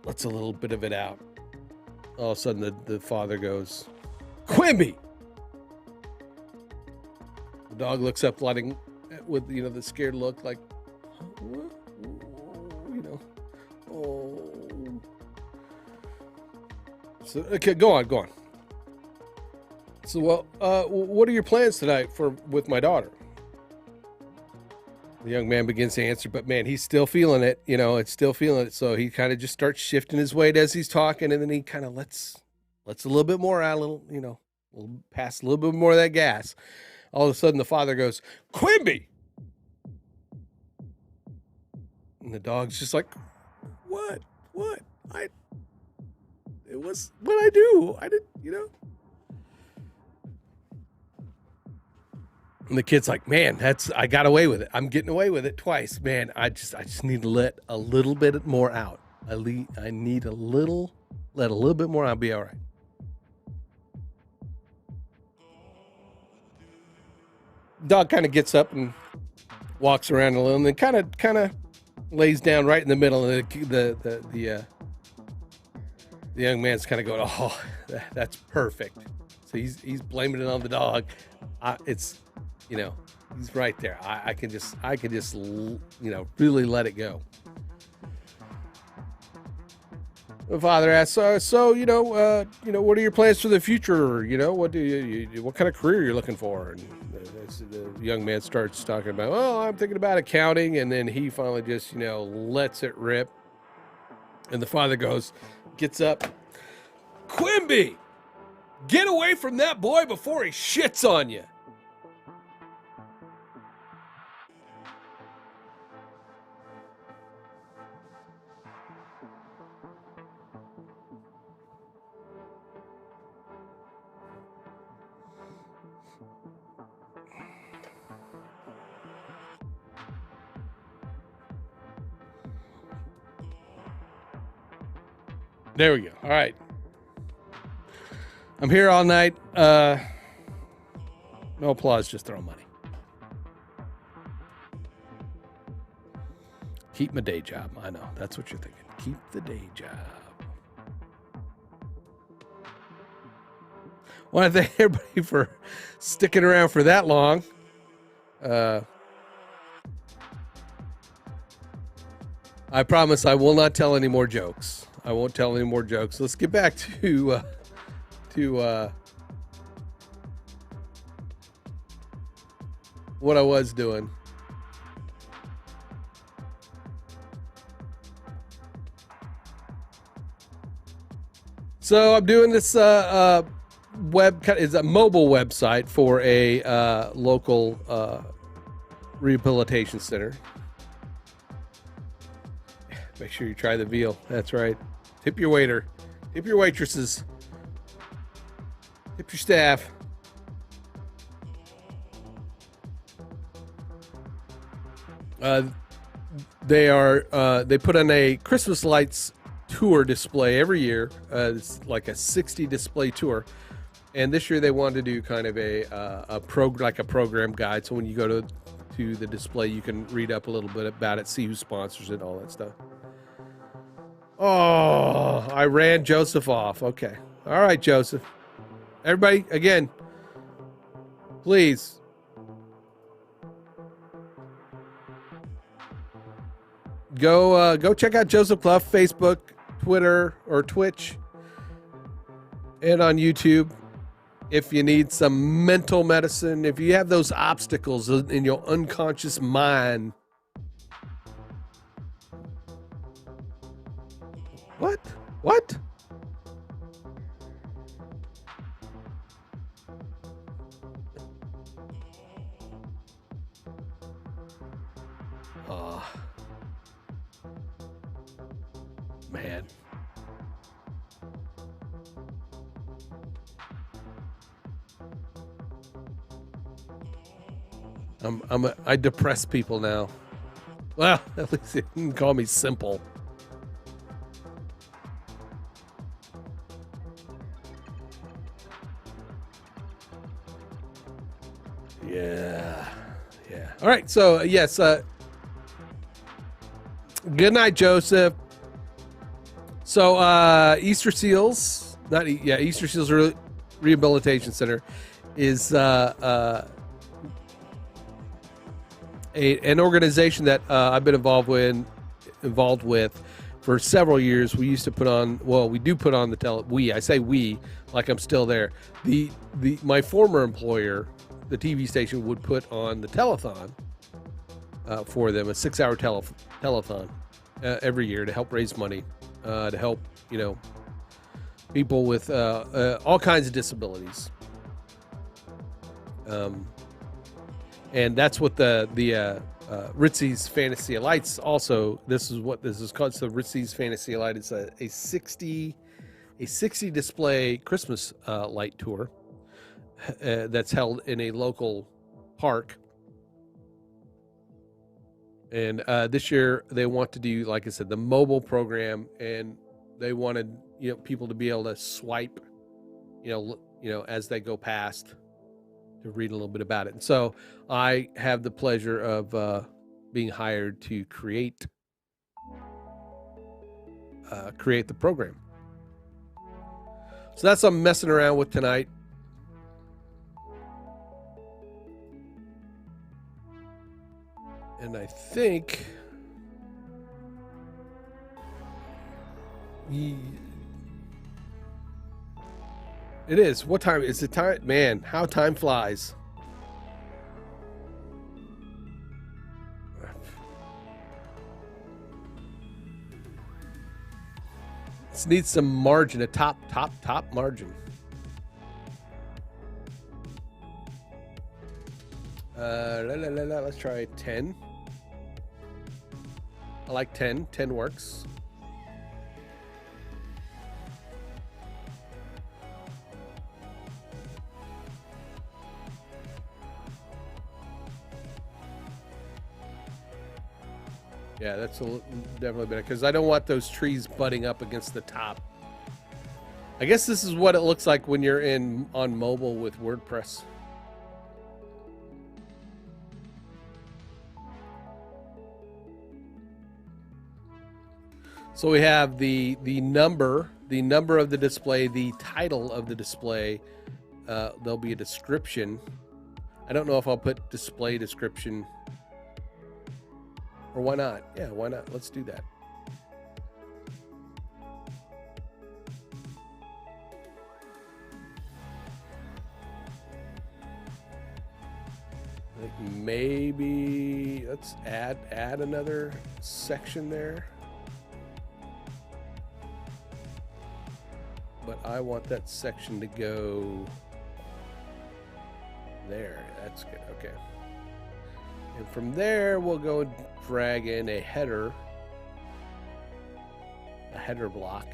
lets a little bit of it out. All of a sudden, the father goes, Quimby! The dog looks up, with, the scared look, like, what? Oh. So, okay, go on. So, well, what are your plans tonight with my daughter? The young man begins to answer, but man, he's still feeling it. It's still feeling it. So he kind of just starts shifting his weight as he's talking, and then he kind of lets a little bit more out, pass a little bit more of that gas. All of a sudden, the father goes, Quimby! And the dog's just like, what? It was what I do. I did, And the kid's like, man, I got away with it. I'm getting away with it twice. Man, I just need to let a little bit more out. I need let a little bit more out. I'll be all right. Dog kind of gets up and walks around a little, and then kind of lays down right in the middle. And the young man's kind of going, oh, that's perfect. So he's blaming it on the dog. He's right there. I can just really let it go. The father asks, so what are your plans for the future? What kind of career you're looking for? And the young man starts talking about, well, I'm thinking about accounting. And then he finally just, lets it rip. And the father gets up, Quimby, get away from that boy before he shits on you. There we go. All right. I'm here all night. No applause, just throw money. keep my day job. I know. That's what you're thinking. Keep the day job. Want to thank everybody for sticking around for that long. I promise I will not tell any more jokes. I won't tell any more jokes. Let's get back to what I was doing. So I'm doing this is a mobile website for a local rehabilitation center. Make sure you try the veal. That's right. Tip your waiter. Tip your waitresses. Tip your staff. They put on a Christmas lights tour display every year. It's like a 60 display tour. And this year they wanted to do kind of a program guide. So when you go to the display, you can read up a little bit about it, see who sponsors it, all that stuff. Oh, I ran Joseph off. Okay. All right, Joseph. Everybody, again, please. Go check out Joseph Clough, Facebook, Twitter, or Twitch, and on YouTube. If you need some mental medicine, if you have those obstacles in your unconscious mind. What? Oh, man. I depress people now. Well, at least they didn't call me simple. Yeah. All right. So yes. Good night, Joseph. So Easter Seals, Easter Seals Rehabilitation Center is an organization that I've been involved with for several years. We used to put on. Well, we do put on the I say we like I'm still there. My former employer, the TV station, would put on the telethon for them, a 6-hour telethon every year to help raise money, to help people with all kinds of disabilities. And that's what the Ritzy's Fantasy of Lights also. This is what this is called. So Ritzy's Fantasy of Light is a 60 display Christmas light tour that's held in a local park. And this year they want to do, like I said, the mobile program, and they wanted people to be able to swipe, as they go past, to read a little bit about it. And so I have the pleasure of being hired to create the program. So that's what I'm messing around with tonight. And I think it is. What time is it? Time, man, how time flies. This needs some margin, a top margin. Let's try 10. I like 10. 10 works. Yeah, that's definitely better, because I don't want those trees butting up against the top. I guess this is what it looks like when you're on mobile with WordPress. So we have the number of the display, the title of the display. There'll be a description. I don't know if I'll put display description, or why not? Yeah, why not? Let's do that. I think maybe let's add another section there. But I want that section to go there. That's good. Okay. And from there, we'll go and drag in a header block.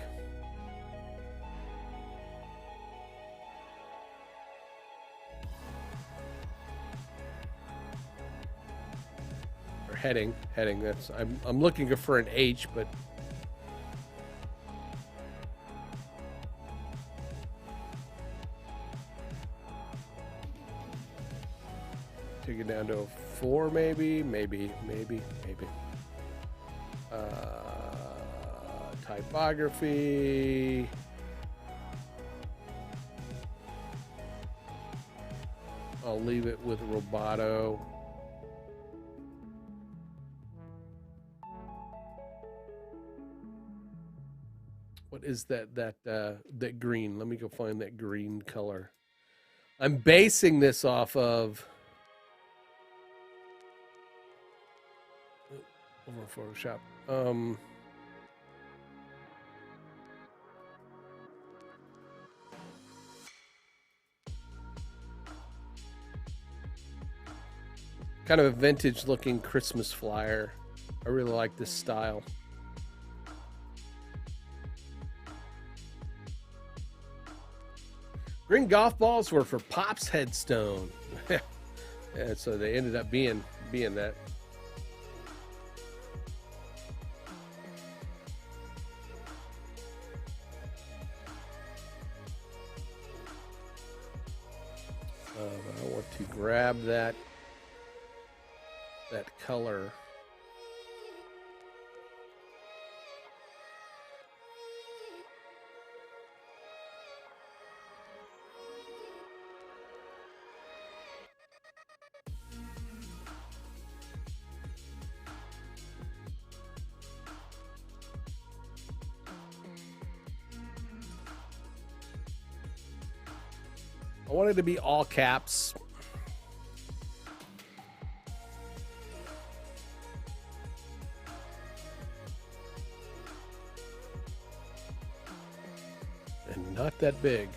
Or heading. That's I'm looking for an H, but take it down to a 4, maybe. Typography. I'll leave it with Roboto. What is that green? Let me go find that green color. I'm basing this off of over Photoshop. Kind of a vintage looking Christmas flyer. I really like this style. Green golf balls were for Pop's headstone. Yeah, so they ended up being that. I want to grab that color. I want it to be all caps. And not that big.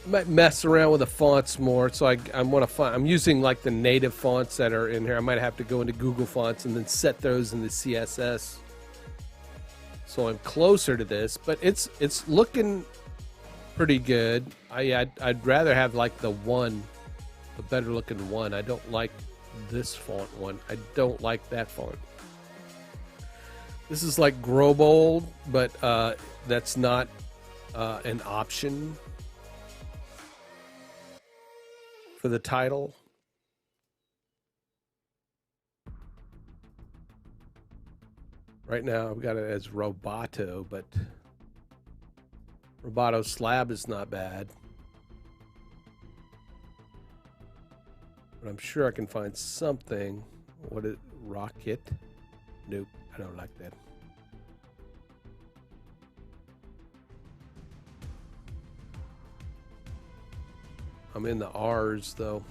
Might mess around with the fonts more, so I'm using like the native fonts that are in here. I might have to go into Google Fonts and then set those in the CSS, so I'm closer to this. But it's looking pretty good. I'd rather have like the better looking one. I don't like this font one. I don't like that font. This is like Grobold, but that's not an option for the title. Right now I've got it as Roboto, but Roboto slab is not bad. But I'm sure I can find something. What is Rocket? Nope, I don't like that. I'm in the R's though.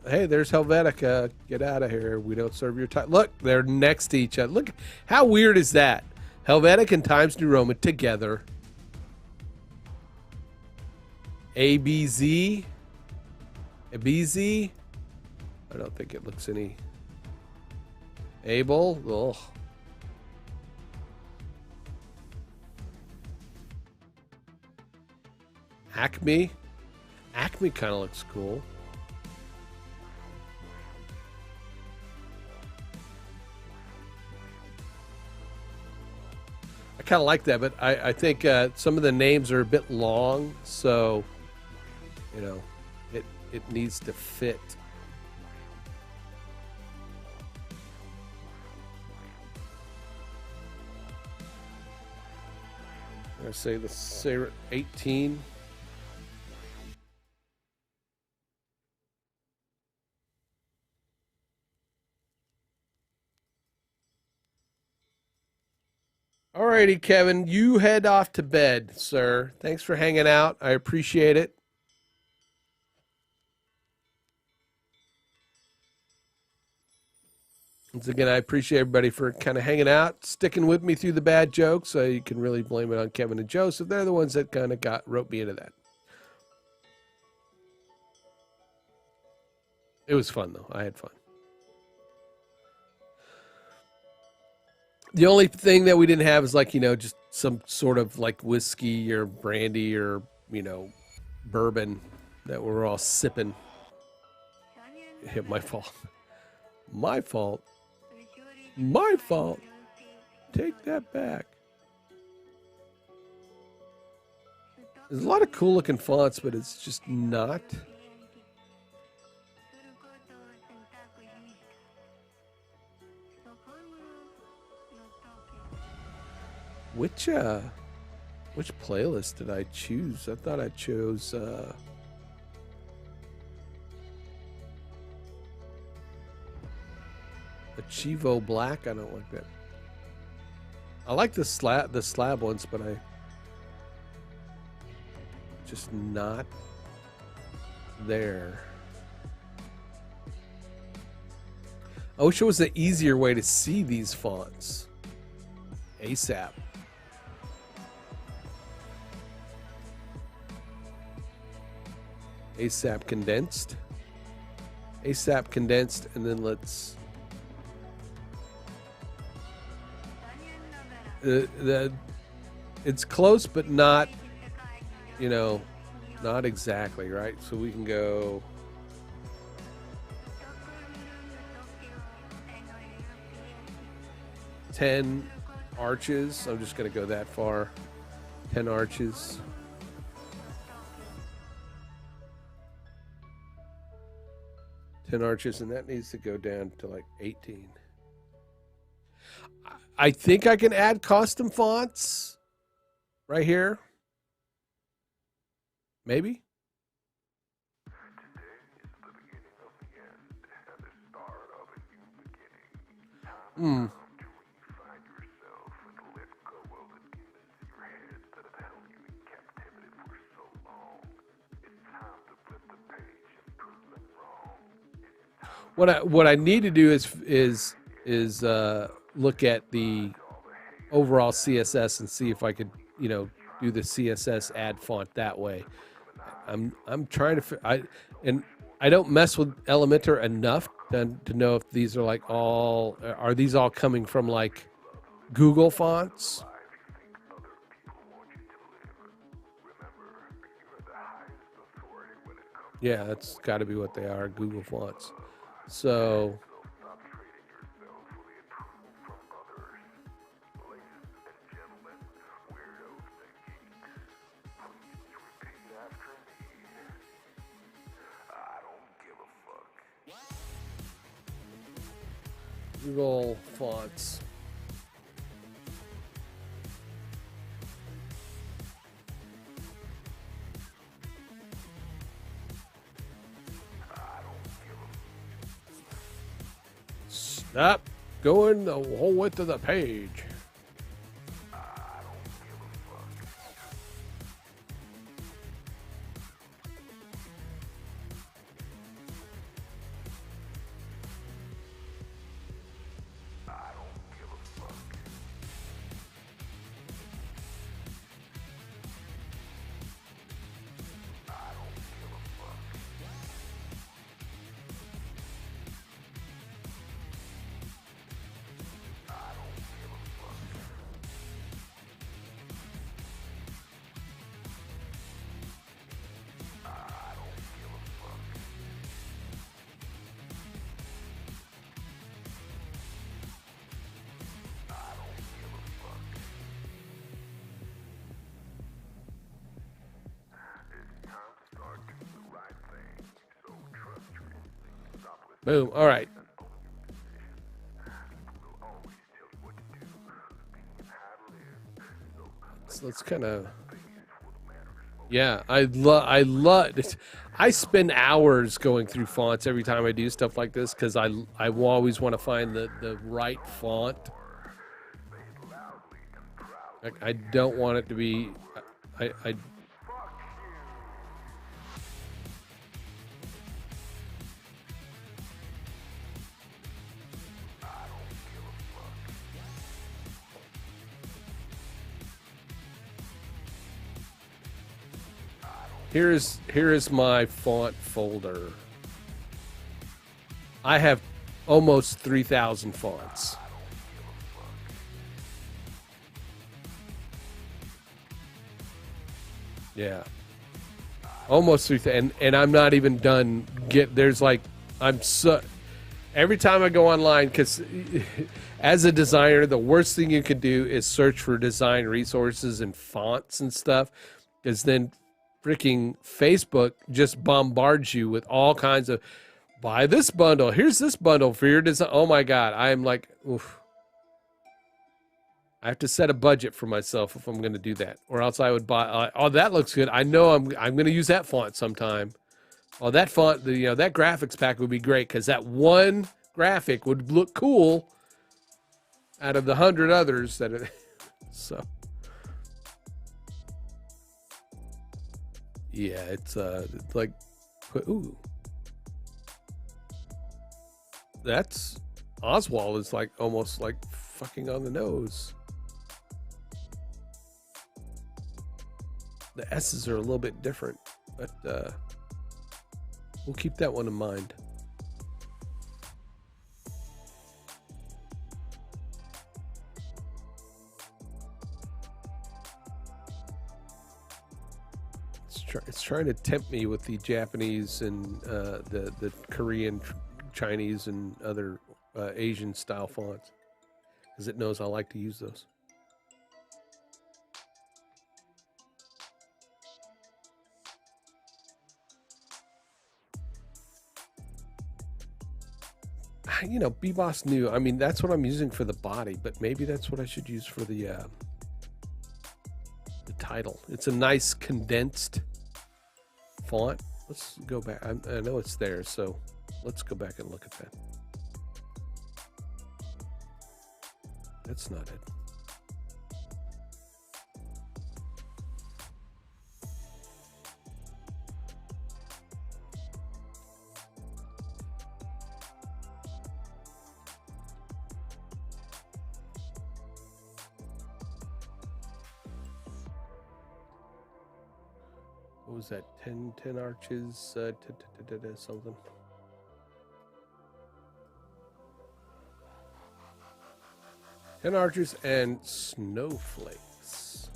Hey, there's Helvetica. Get out of here. We don't serve your time. Look, they're next to each other. Look, how weird is that? Helvetica and Times New Roman together. ABZ. ABZ. I don't think it looks any. Able. Ugh. Acme. Acme kind of looks cool. I kind of like that, but I think some of the names are a bit long, so you know, it needs to fit. I say let's say 18. Alrighty, Kevin, you head off to bed, sir. Thanks for hanging out. I appreciate it. Once again, I appreciate everybody for kind of hanging out, sticking with me through the bad jokes. So you can really blame it on Kevin and Joseph. They're the ones that kind of wrote me into that. It was fun, though. I had fun. The only thing that we didn't have is like, just some sort of like whiskey or brandy or, bourbon that we're all sipping. Yeah, my fault. My fault. My fault. Take that back. There's a lot of cool looking fonts, but it's just not. Which playlist did I choose? I thought I chose Achivo Black. I don't like that. I like the slab ones, but I just not there. I wish there was an easier way to see these fonts. ASAP. ASAP condensed. ASAP condensed, and then let's it's close, but not, not exactly, right? So we can go 10 arches. I'm just going to go that far. 10 arches. And that needs to go down to like 18. I think I can add custom fonts right here. Maybe. What I need to do is look at the overall CSS and see if I could, do the CSS add font that way. I'm trying to I don't mess with Elementor enough to know if these are are these all coming from like Google fonts? Yeah, that's got to be what they are, Google fonts. So Google fonts. Stop going the whole width of the page. Boom. All right. So let's kind of. Yeah, I love it. I spend hours going through fonts every time I do stuff like this because I always want to find the right font. I don't want it to be. I Here is my font folder. I have almost 3,000 fonts. Yeah. Almost 3,000, and I'm not even done. There's like, every time I go online, because as a designer, the worst thing you can do is search for design resources and fonts and stuff, because then freaking Facebook just bombards you with all kinds of, buy this bundle. Here's this bundle for your design. Oh my God. I am like, oof. I have to set a budget for myself if I'm going to do that, or else I would buy, oh, that looks good. I know I'm going to use that font sometime. Oh, that font, that graphics pack would be great because that one graphic would look cool out of the 100 others that are, so. Yeah, it's like, ooh. That's, Oswald is like almost like fucking on the nose. The S's are a little bit different, but we'll keep that one in mind. It's trying to tempt me with the Japanese and the Korean, Chinese, and other Asian style fonts, because it knows I like to use those. Beboss New. I mean, that's what I'm using for the body, but maybe that's what I should use for the title. It's a nice condensed font. Let's go back. I know it's there, so let's go back and look at that. That's not it. What was that? 10 arches, something. Ten arches and snowflakes.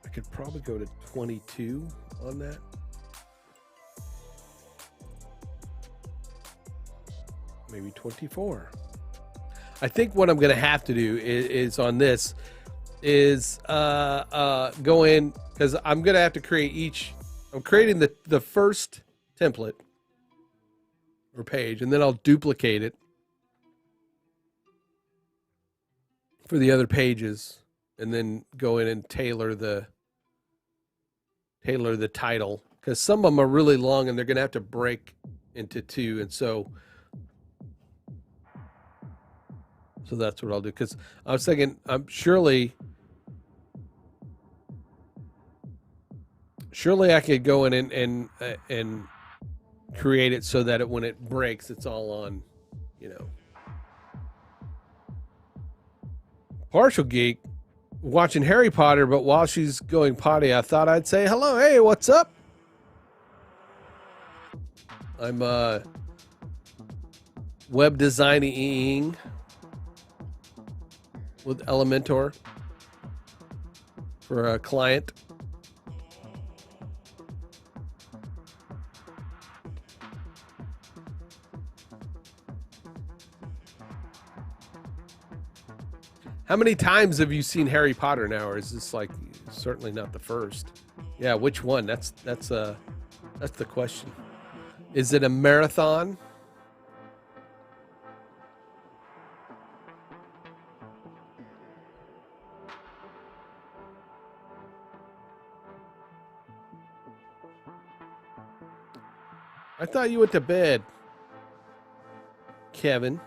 I could probably go to 22 on that. Maybe 24. I think what I'm going to have to do is on this is go in, because I'm going to have to create each. I'm creating the first template or page, and then I'll duplicate it for the other pages, and then go in and tailor the title, because some of them are really long and they're going to have to break into two, and so that's what I'll do. Because I was thinking, surely I could go in and create it so that when it breaks, it's all on, Partial Geek watching Harry Potter, but while she's going potty, I thought I'd say hello. Hey, what's up? I'm web designing with Elementor for a client. How many times have you seen Harry Potter now, or is this like Certainly not the first. Yeah, which one? That's the question. Is it a marathon? I thought you went to bed, Kevin.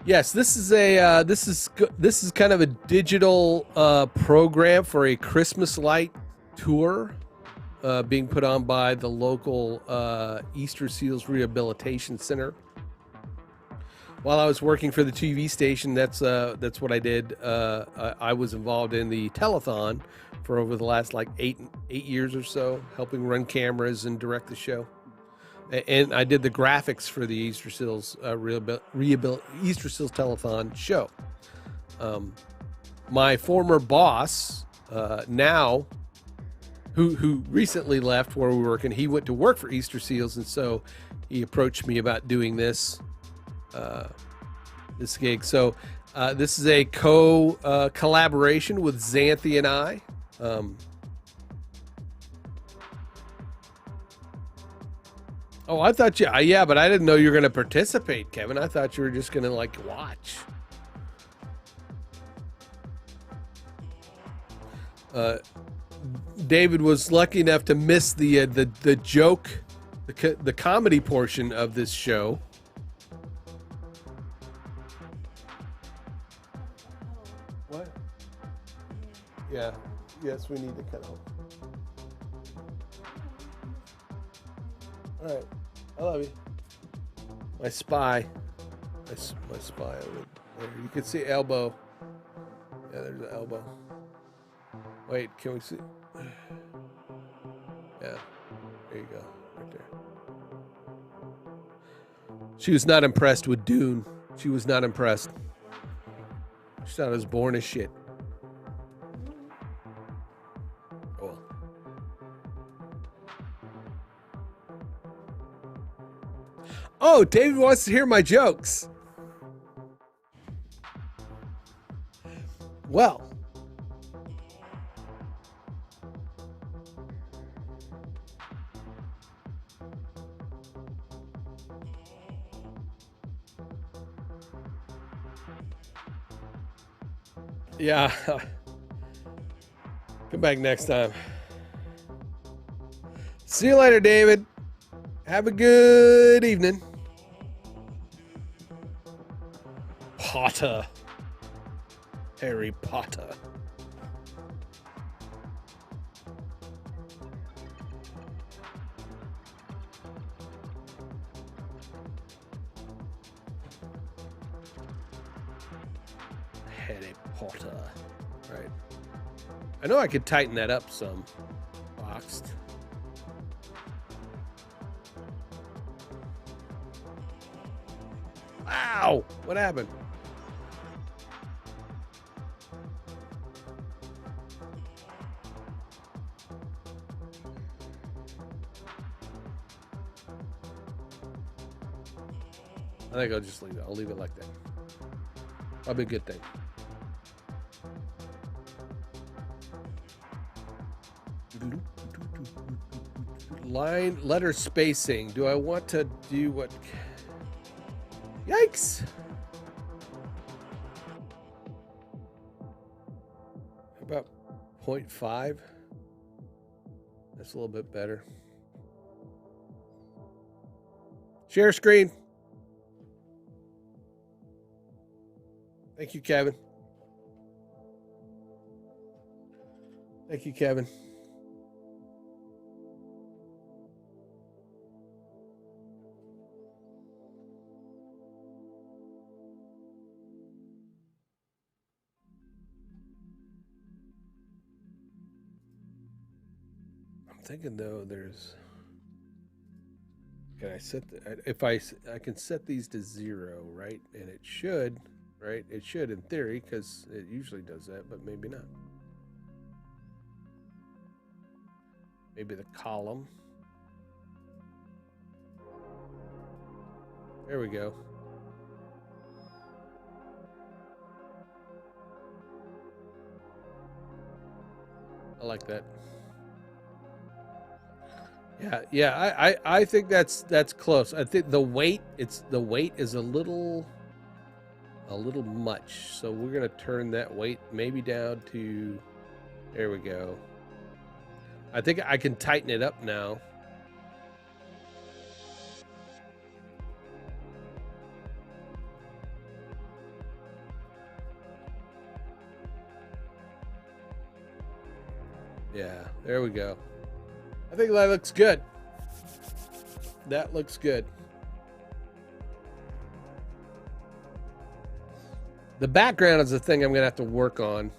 Yes, this is a this is kind of a digital program for a Christmas light tour being put on by the local Easter Seals Rehabilitation Center. While I was working for the TV station, that's what I did. I was involved in the telethon for over the last like eight years or so, helping run cameras and direct the show. And I did the graphics for the Easter Seals Easter Seals telethon show. My former boss, now, who recently left where we were working, he went to work for Easter Seals, and so he approached me about doing this gig. So this is a collaboration with Xanthi and I. Oh, I thought you, yeah, but I didn't know you were going to participate, Kevin. I thought you were just going to like watch. David was lucky enough to miss the joke, the comedy portion of this show. What? Yeah. Yes, we need to cut off. All right. I love you. My spy. My spy over there. You can see elbow. Yeah, there's an elbow. Wait, can we see? Yeah. There you go. Right there. She was not impressed with Dune. She was not impressed. She thought I was boring as shit. Oh. Oh, David wants to hear my jokes. Well, yeah. Come back next time. See you later, David. Have a good evening. Potter. Harry Potter. Harry Potter. Right. I know I could tighten that up some. Boxed. Wow! What happened? I think I'll just leave it. I'll leave it like that. That'll be a good thing. Line letter spacing. Do I want to do what? Yikes! How about 0.5? That's a little bit better. Share screen. Thank you, Kevin. Thank you, Kevin. I'm thinking though, there's. Can I set the, if I can set these to 0, right? And it should. Right? It should in theory, because it usually does that, but maybe not. Maybe the column. There we go. I like that. Yeah. I think that's close. I think the weight is a little much. So we're gonna turn that weight maybe down to, there we go. I think I can tighten it up now. Yeah, there we go. I think that looks good. That looks good. The background is the thing I'm gonna have to work on.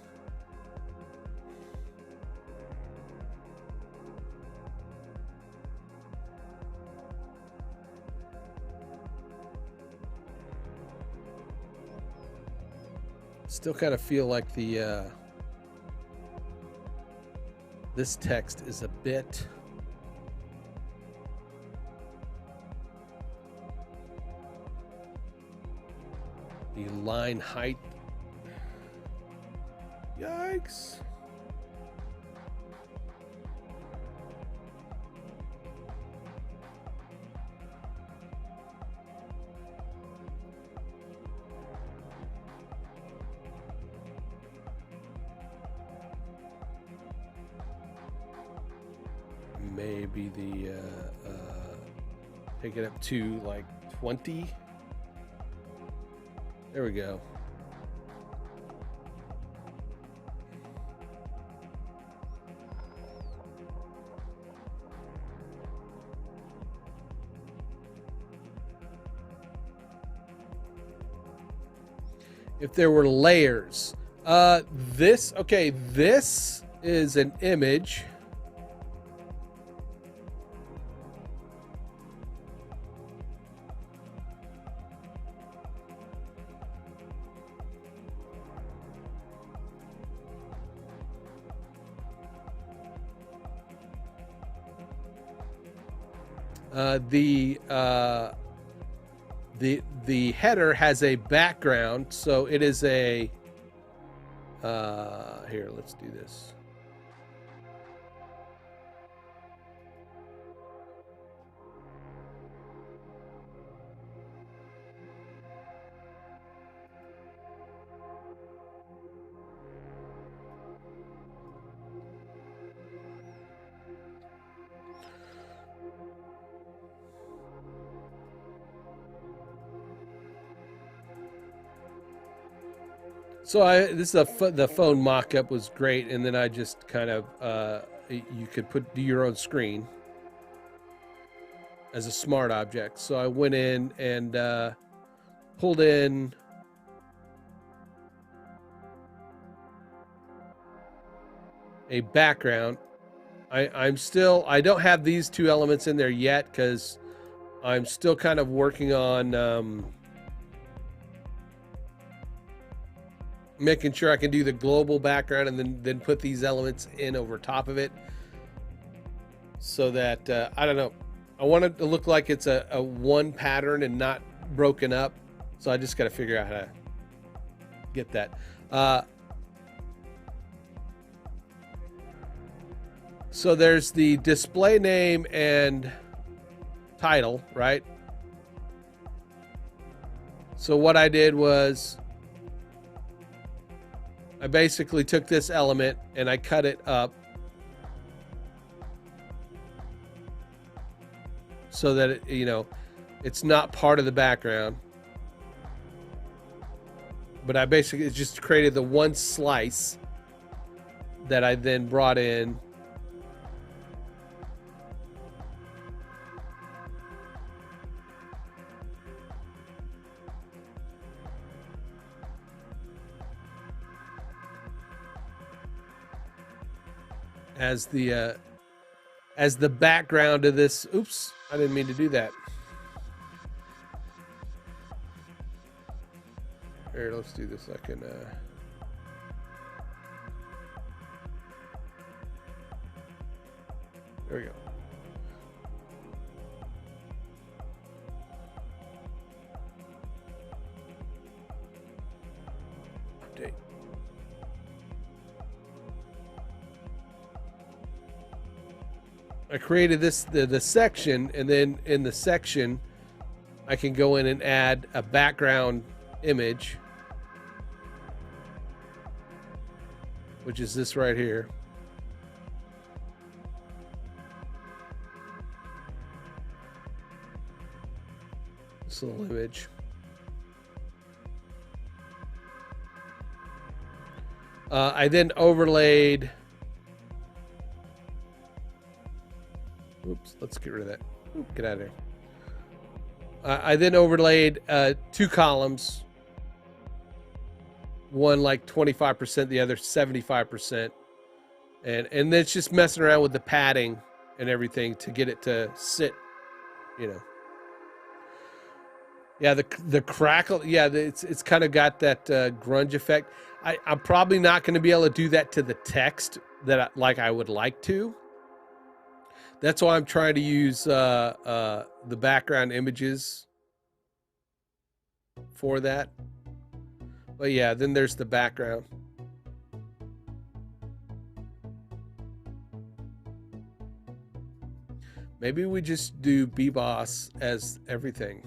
Still kind of feel like the this text is a bit the line height. Yikes. Maybe the take it up to like 20. There we go. If there were layers, this is an image. The header has a background, so it is a here, let's do this. So this is the phone mock-up was great, and then I just kind of you could do your own screen as a smart object. So I went in and pulled in a background. I don't have these two elements in there yet because I'm still kind of working on making sure I can do the global background and then put these elements in over top of it, so that I don't know, I want it to look like it's a one pattern and not broken up. So I just got to figure out how to get that. So there's the display name and title, right? So what I did was I basically took this element and I cut it up so that it, it's not part of the background. But I basically just created the one slice that I then brought in. As the background of this. Oops, I didn't mean to do that. Here, let's do this. I can there we go. I created the section, and then in the section, I can go in and add a background image, which is this right here. This little image. I then overlaid. Oops, let's get rid of that. Oop, get out of there. I then overlaid 2 columns. One like 25%, the other 75%. And then it's just messing around with the padding and everything to get it to sit, you know. Yeah, the crackle, yeah, it's kind of got that grunge effect. I'm probably not going to be able to do that to the text that I would like to. That's why I'm trying to use the background images for that. But yeah, then there's the background. Maybe we just do BBoss as everything.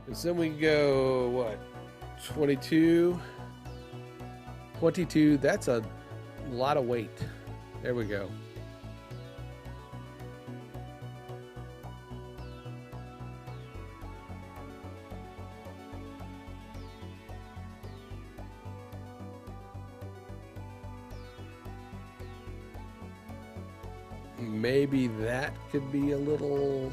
Because then we go, what, 22, that's a lot of weight. There we go. Maybe that could be a little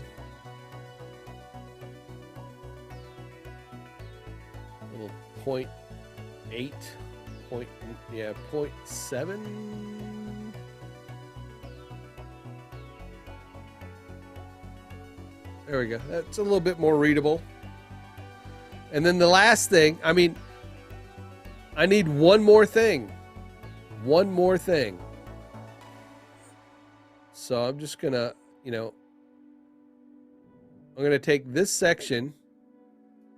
0.8, 0.7. There we go. That's a little bit more readable. And then the last thing, I mean, I need one more thing. One more thing. So I'm just gonna, I'm gonna take this section,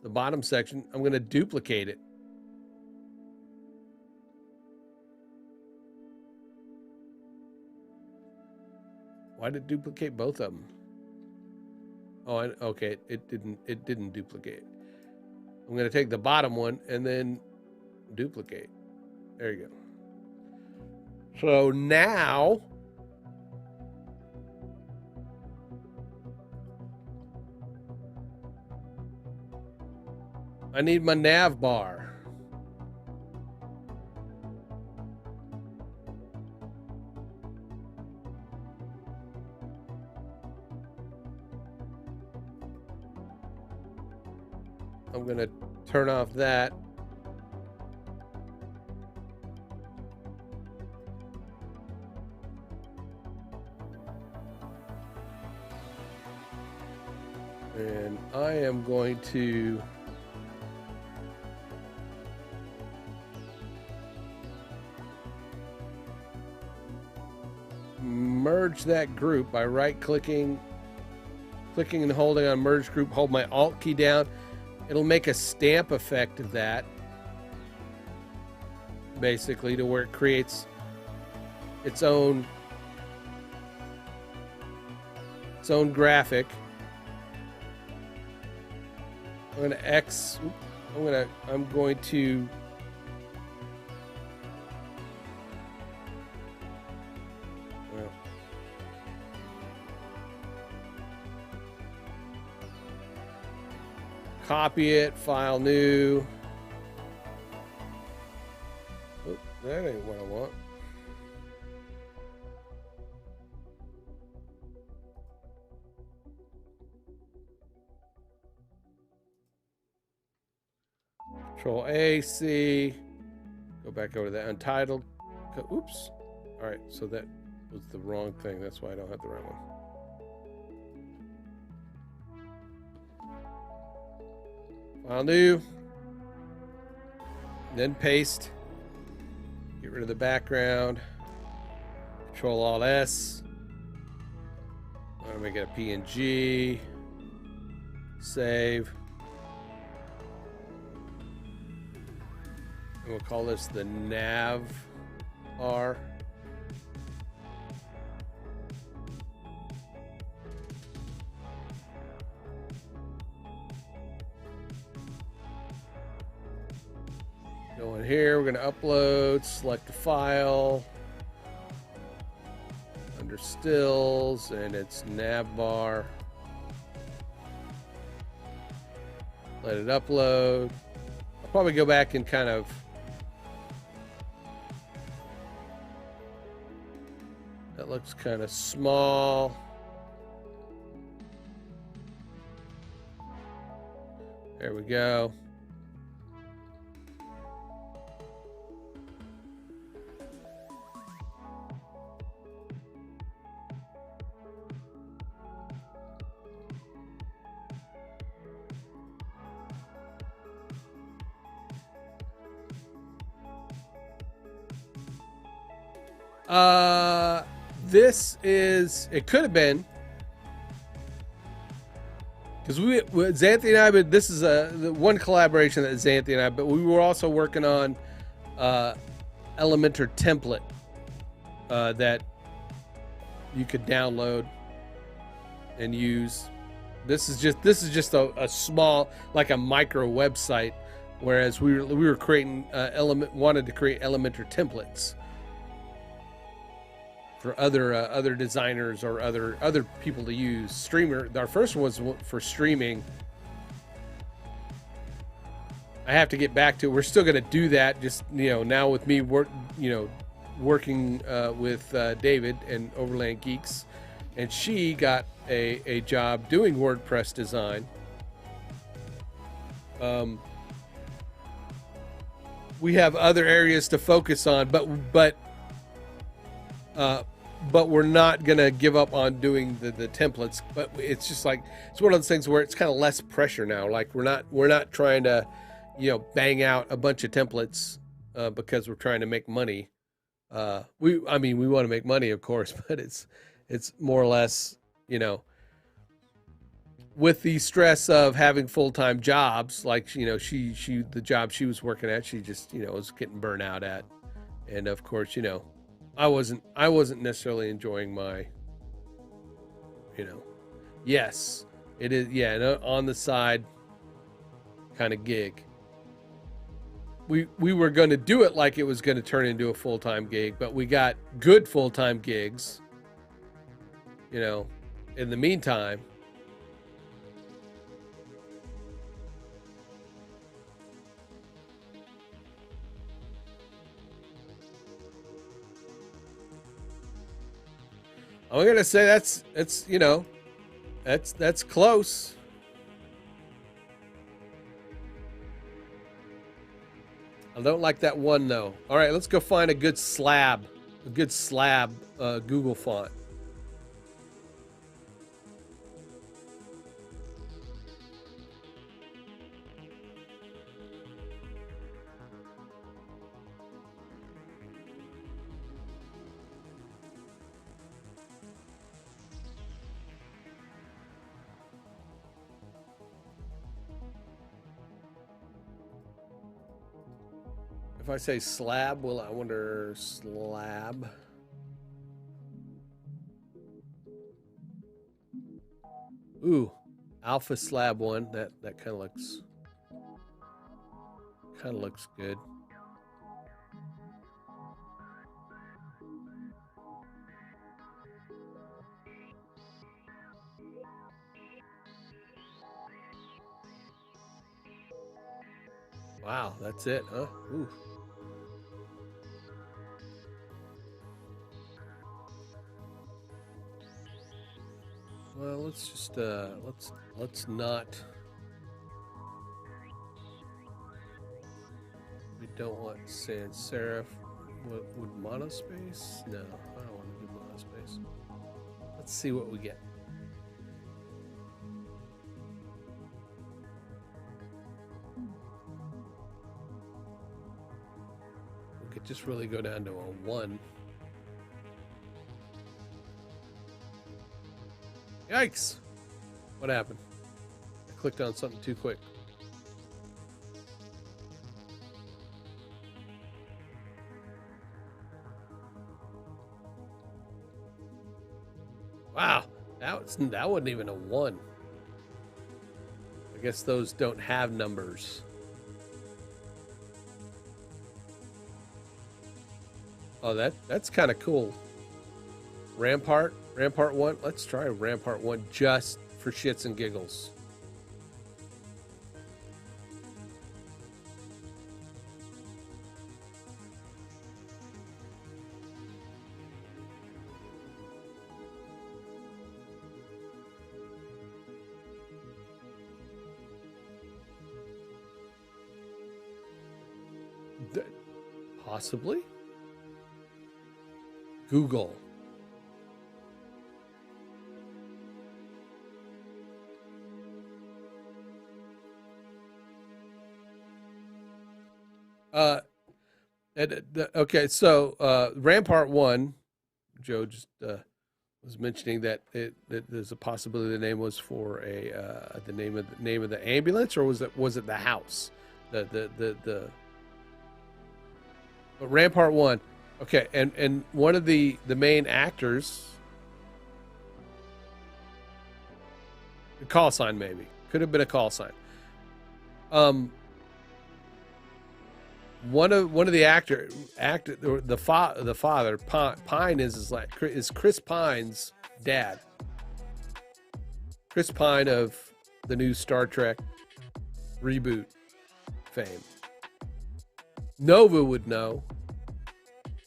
the bottom section, I'm gonna duplicate it. Why did it duplicate both of them? Oh, okay, it didn't duplicate. I'm gonna take the bottom one and then duplicate. There you go. So now I need my nav bar. I'm going to turn off that. And I am going to merge that group by right-clicking, clicking and holding on merge group, hold my Alt key down. It'll make a stamp effect of that, basically, to where it creates its own graphic. I'm going to copy it, file new. Oh, that ain't what I want. Control A, C, go back over to that untitled. Oops. All right, so that was the wrong thing. That's why I don't have the right one. File new, then paste, get rid of the background, Control Alt S, I'm gonna make it a PNG, Save. And we'll call this the nav R. Go in here, we're going to upload, select the file under stills, and it's navbar. Let it upload. I'll probably go back and kind of that looks kind of small. There we go. This is, it could have been, because Xanthi and I, but this is the one collaboration that Xanthi and I, but we were also working on Elementor template that you could download and use. This is just a small, like a micro website, whereas we were creating wanted to create Elementor templates for other designers or other people to use. Streamer, our first one was for streaming. I have to get back to it. We're still going to do that, just now with me working with David and Overland Geeks, and she got a job doing WordPress design. We have other areas to focus on, but we're not gonna give up on doing the templates. But it's just like, it's one of those things where it's kind of less pressure now. Like we're not trying to bang out a bunch of templates because we're trying to make money. We want to make money, of course, but it's more or less, with the stress of having full-time jobs, like the job she was working at, she just was getting burnt out at. And of course, I wasn't necessarily enjoying my, yes, it is, yeah, an on the side kind of gig. We were going to do it like it was going to turn into a full-time gig, but we got good full-time gigs, in the meantime. I'm gonna say that's close. I don't like that one though. All right, let's go find a good slab Google font. If I say slab, I wonder slab. Ooh, alpha slab one. That kind of looks good. Wow, that's it, huh? Ooh. Well, let's just let's not. We don't want sans serif. Would monospace? No, I don't want to do monospace. Let's see what we get. We could just really go down to a 1. Yikes! What happened? I clicked on something too quick. Wow, that wasn't even a 1. I guess those don't have numbers. Oh, that's kind of cool. Rampart 1. Let's try Rampart 1 just for shits and giggles. Possibly. Google. Okay, so Rampart 1, Joe just was mentioning that that there's a possibility the name was for the name of the ambulance, or was it the house? The But Rampart 1. Okay, and one of the main actors, a call sign maybe. Could have been a call sign. One of the the father Pine is Chris Pine's dad. Chris Pine of the new Star Trek reboot fame. Nova would know.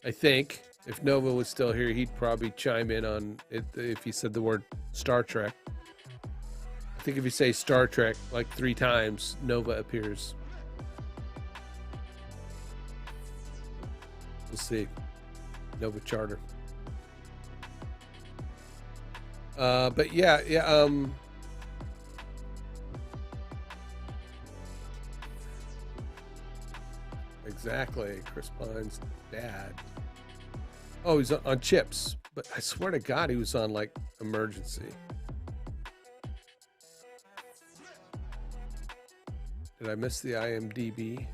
I think if Nova was still here, he'd probably chime in on it if he said the word Star Trek. I think if you say Star Trek like 3 times, Nova appears. We'll see. Nova Charter. But yeah. Exactly. Chris Pine's dad. Oh, he's on Chips. But I swear to God, he was on like Emergency. Did I miss the IMDb?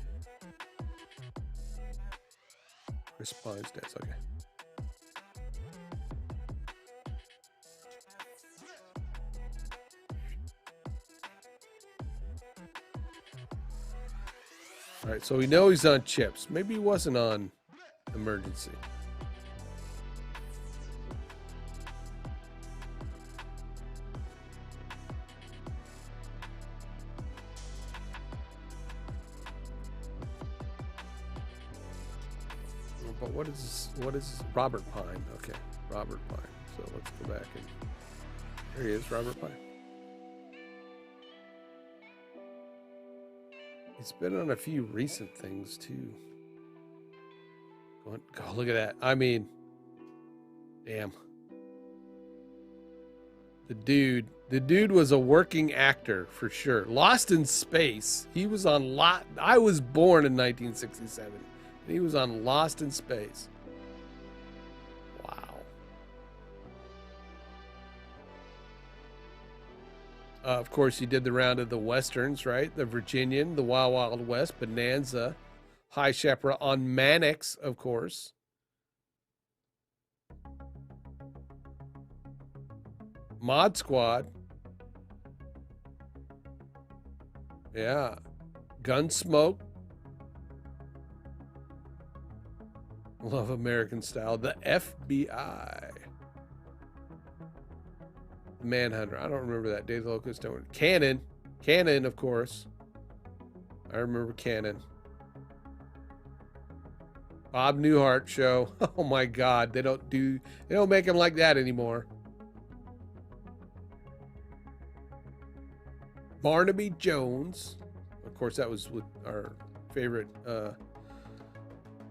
Chris Pine's dad. Okay. All right, so we know he's on Chips. Maybe he wasn't on Emergency. But what is Robert Pine? Okay, Robert Pine. So let's go back and there he is, Robert Pine. He's been on a few recent things too. Go look at that. I mean, damn. The dude was a working actor for sure. Lost in Space. He was on I was born in 1967. And he was on Lost in Space. Wow. Of course, he did the round of the Westerns, right? The Virginian, the Wild Wild West, Bonanza, High Chaparral, on Mannix, of course. Mod Squad. Yeah. Gunsmoke. Love American Style. The FBI. Manhunter. I don't remember that. Day of the Locust. Cannon. Cannon, of course. I remember Cannon. Bob Newhart show. Oh my God. They don't make him like that anymore. Barnaby Jones. Of course, that was with our favorite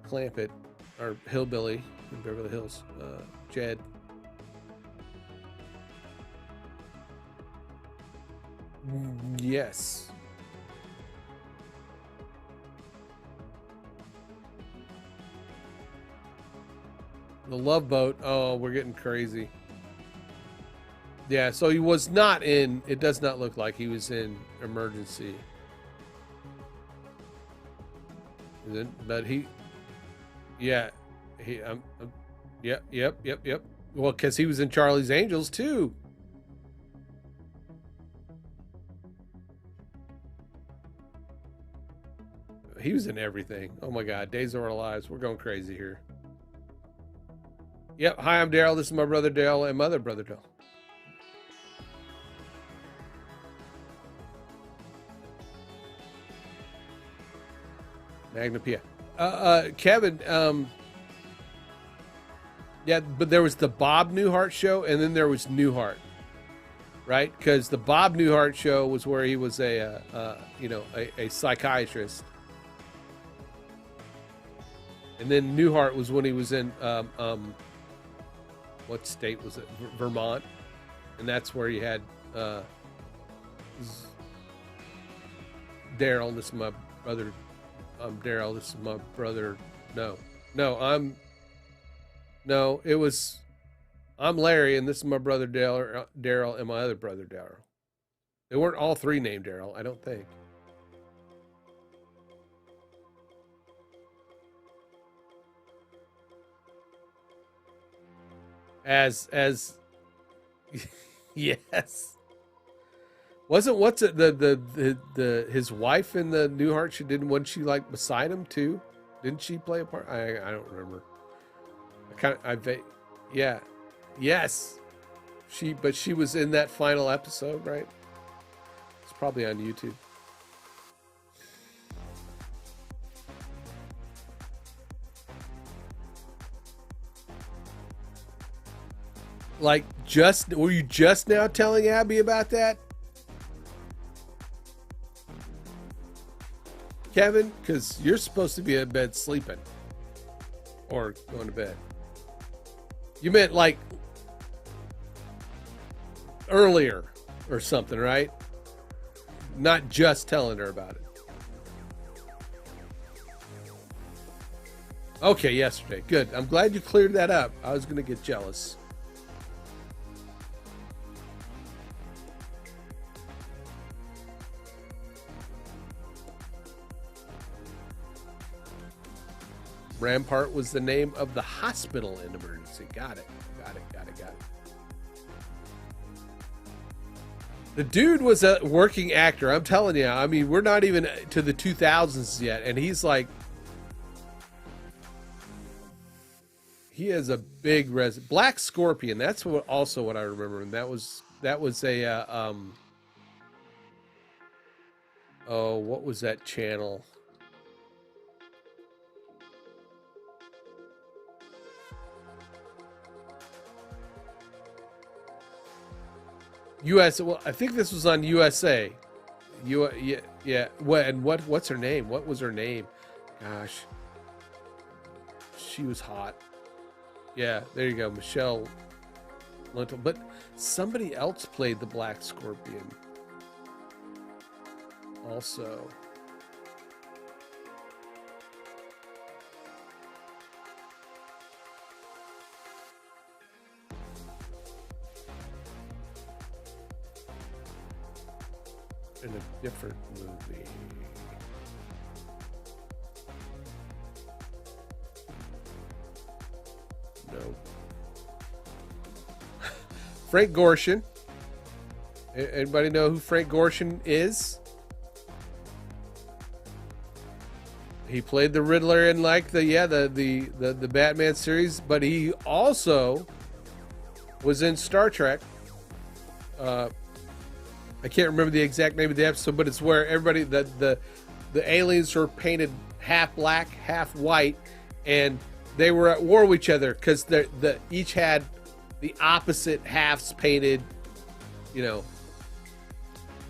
Clampett, our hillbilly in Beverly Hills, Jed. Yes. The Love Boat. Oh, we're getting crazy. Yeah, so he was not in. It does not look like he was in Emergency. But he, yeah, he, yep. Well, because he was in Charlie's Angels too. He was in everything. Oh my God, Days of Our Lives. We're going crazy here. Yep. Hi, I'm Daryl. This is my brother Daryl and my other brother Daryl. Magna Pia. Kevin, yeah, but there was the Bob Newhart show, and then there was Newhart, right? Because the Bob Newhart show was where he was a psychiatrist, and then Newhart was when he was in what state was it? Vermont, and that's where he had Daryl. This is my brother. I'm Daryl. This is my brother. I'm Larry, and this is my brother Daryl, and my other brother Daryl. They weren't all three named Daryl, I don't think. As yes. Wasn't what's it the his wife in the Newhart? Wasn't she like beside him too? Didn't she play a part? I don't remember. Yeah, yes. She was in that final episode, right? It's probably on YouTube. Like, were you just now telling Abby about that, Kevin? Because you're supposed to be in bed sleeping or going to bed. You meant like earlier or something, right? Not just telling her about it. Okay, yesterday. Good. I'm glad you cleared that up. I was going to get jealous. Rampart was the name of the hospital in Emergency. Got it. The dude was a working actor. I'm telling you. I mean, we're not even to the 2000s yet, and he's like, he has a big Black Scorpion. That's what I remember, and that was a what was that channel? US. Well, I think this was on USA. Yeah. What's her name? What was her name? Gosh, she was hot. Yeah, there you go, Michelle Lentil. But somebody else played the Black Scorpion. Also. In a different movie. No. Frank Gorshin. Anybody know who Frank Gorshin is? He played the Riddler in like the Batman series, but he also was in Star Trek. I can't remember the exact name of the episode, but it's where everybody the aliens were painted half black, half white, and they were at war with each other because the each had the opposite halves painted. You know,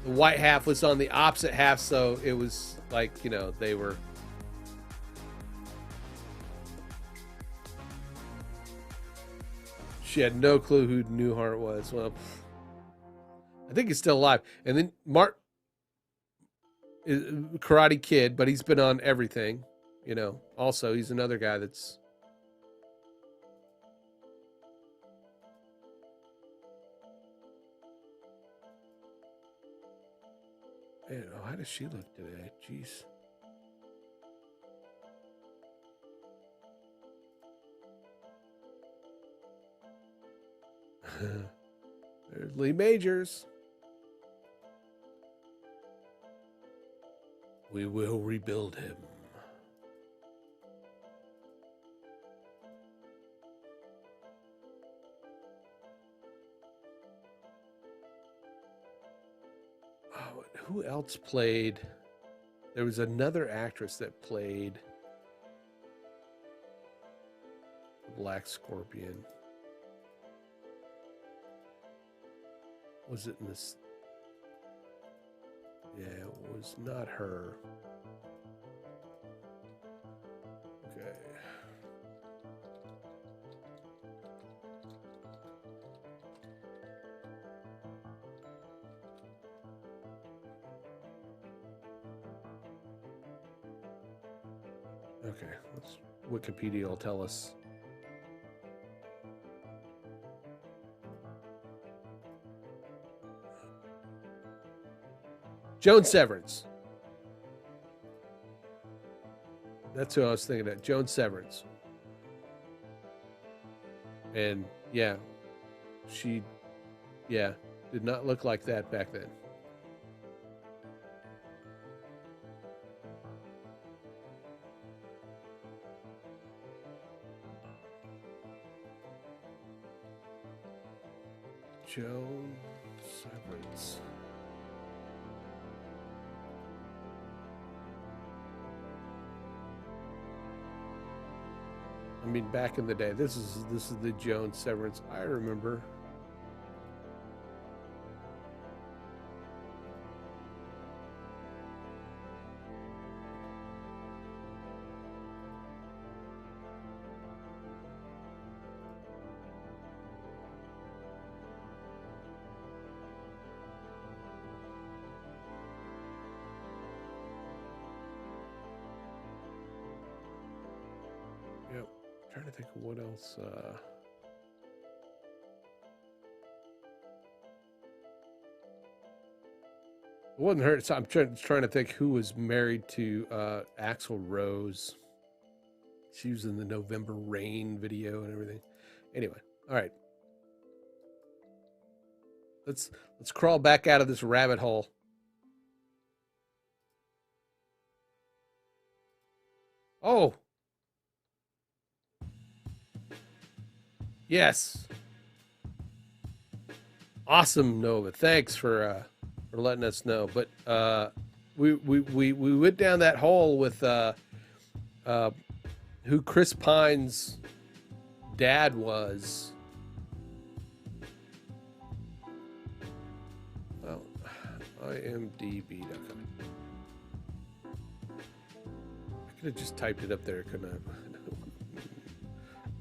the white half was on the opposite half, so it was like, you know, they were. She had no clue who Newhart was. Well, I think he's still alive. And then Mark is Karate Kid, but he's been on everything, you know. Also, he's another guy that's Man, oh, how does she look today? Jeez. There's Lee Majors. We will rebuild him. Oh, who else played? There was another actress that played Black Scorpion. Was it in this? Yeah, it was not her. Okay. Okay, Wikipedia will tell us. Joan Severance. That's who I was thinking of. Joan Severance. And yeah, she, did not look like that back then. Joan Severance. I mean, back in the day, this is the Joan Severance I remember. Yep. Trying to think of what else. It wasn't her. So I'm trying to think who was married to Axl Rose. She was in the November Rain video and everything. Anyway, all right. Let's crawl back out of this rabbit hole. Oh. Yes. Awesome, Nova. Thanks for letting us know. But we went down that hole with who Chris Pine's dad was. Well, imdb.com. I could have just typed it up there, couldn't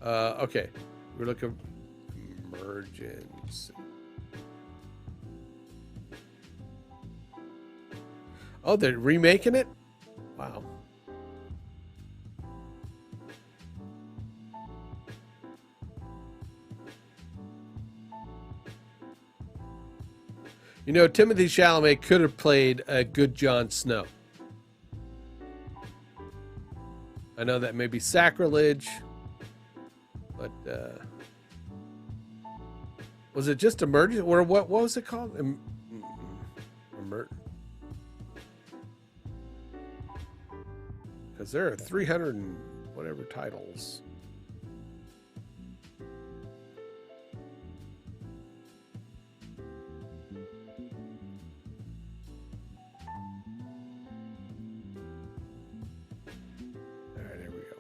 I? Okay. We're looking for emergence. Oh, they're remaking it? Wow. You know, Timothy Chalamet could have played a good Jon Snow. I know that may be sacrilege, but was it just emergent, or what was it called? Because there are 300 and whatever titles. All right, there we go.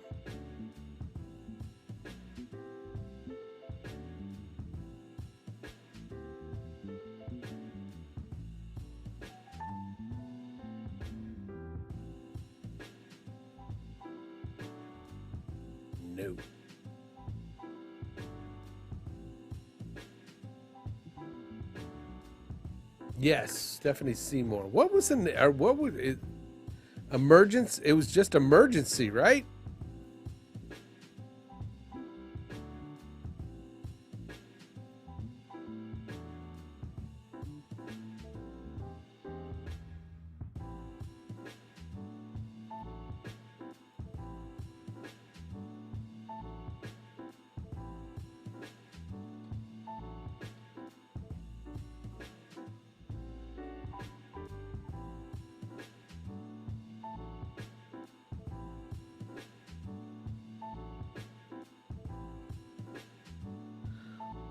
No. Yes, Stephanie Seymour. What was in there? What would it? Emergence? It was just Emergency, right?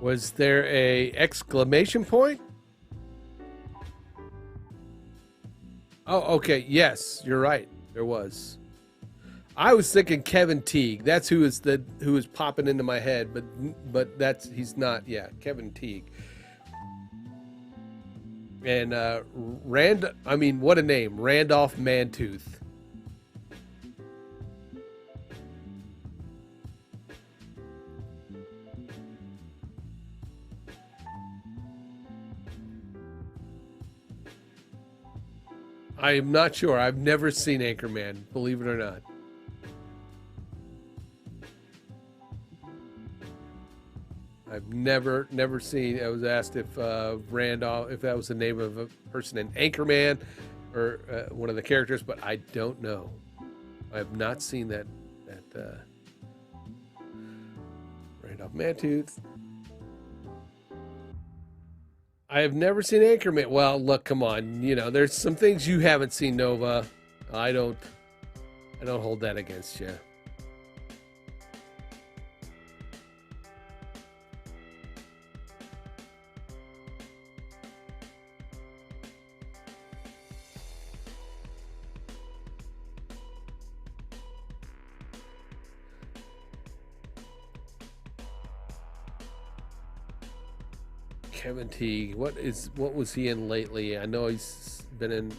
Was there a exclamation point? Oh, okay. Yes, you're right. There was. I was thinking Kevin Teague. That's who is popping into my head, but he's not. Yeah, Kevin Teague. And I mean, what a name, Randolph Mantooth. I'm not sure. I've never seen Anchorman, believe it or not. I've never seen. I was asked if Randolph, if that was the name of a person in Anchorman, or one of the characters, but I don't know. I have not seen that Randolph Mantooth. I have never seen Anchorman. Well, look, come on. You know, there's some things you haven't seen, Nova. I don't hold that against you. Kevin Teague. What was he in lately? I know he's been in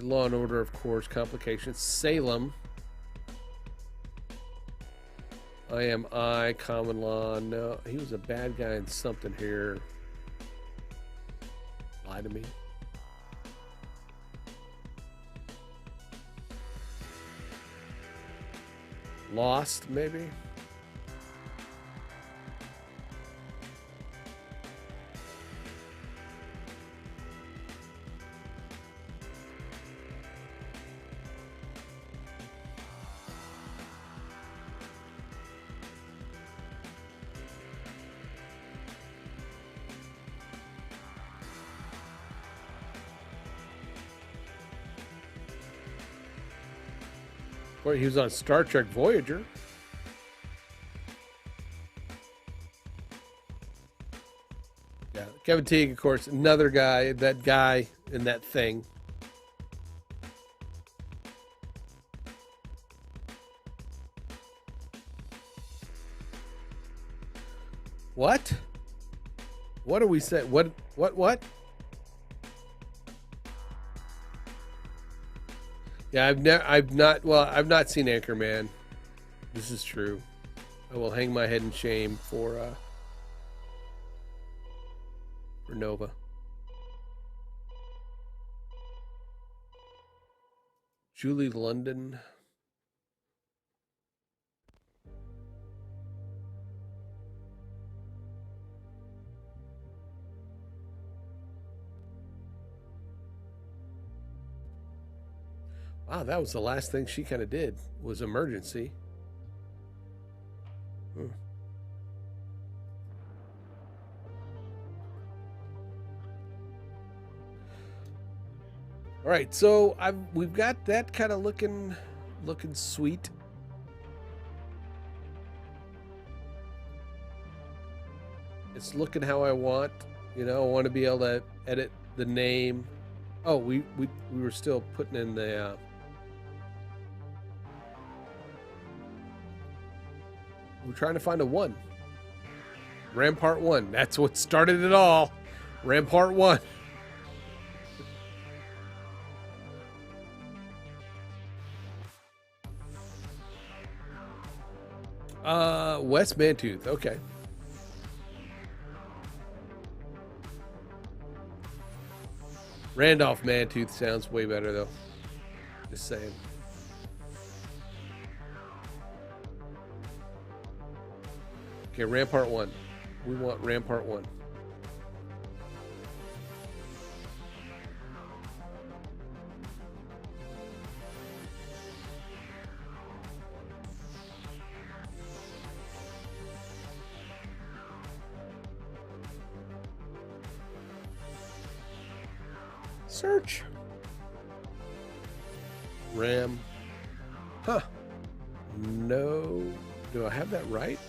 Law and Order, of course, Complications, Salem, Common Law. No, he was a bad guy in something here. Lie to me. Lost, maybe. Well, he was on Star Trek Voyager. Yeah, Kevin Teague, of course, another guy, that guy in that thing. What? What do we say? What? Yeah, I've not seen Anchorman. This is true. I will hang my head in shame for Nova. Julie London. Wow, that was the last thing she kind of did, was Emergency. All right, so we've got that kind of looking sweet. It's looking how I want. You know, I want to be able to edit the name. Oh, we were still putting in the we're trying to find a 1. Rampart 1. That's what started it all. Rampart 1. Wes Mantooth. Okay. Randolph Mantooth sounds way better, though. Just saying. Okay, Rampart 1. We want Rampart 1. Search. Ram. Huh. No. Do I have that right?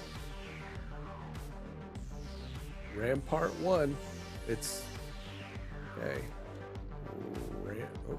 Rampart 1. It's okay. Oh.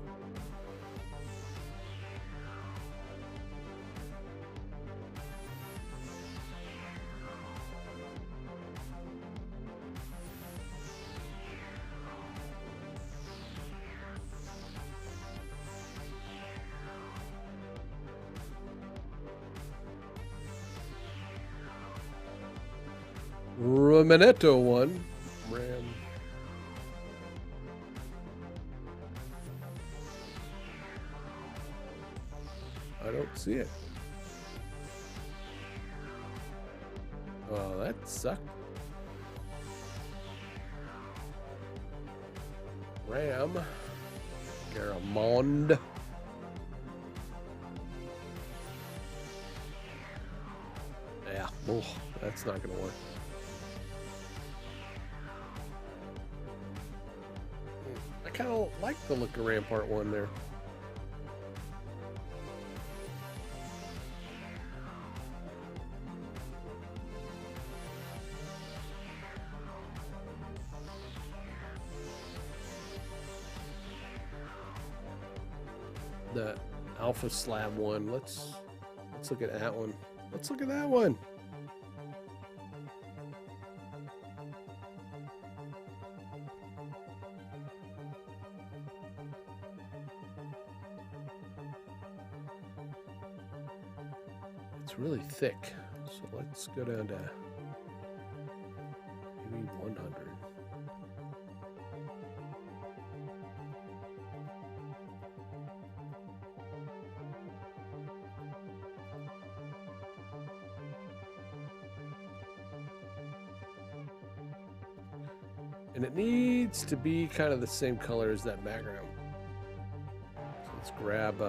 Romanetto 1. Ram. I don't see it. Oh, that sucked. Ram. Garamond. Yeah, oh, that's not going to work. I kind of like the look of Rampart 1 there. The Alpha Slab 1. Let's look at that one. Let's look at that one. It's really thick. So let's go down to maybe 100. And it needs to be kind of the same color as that background. So let's grab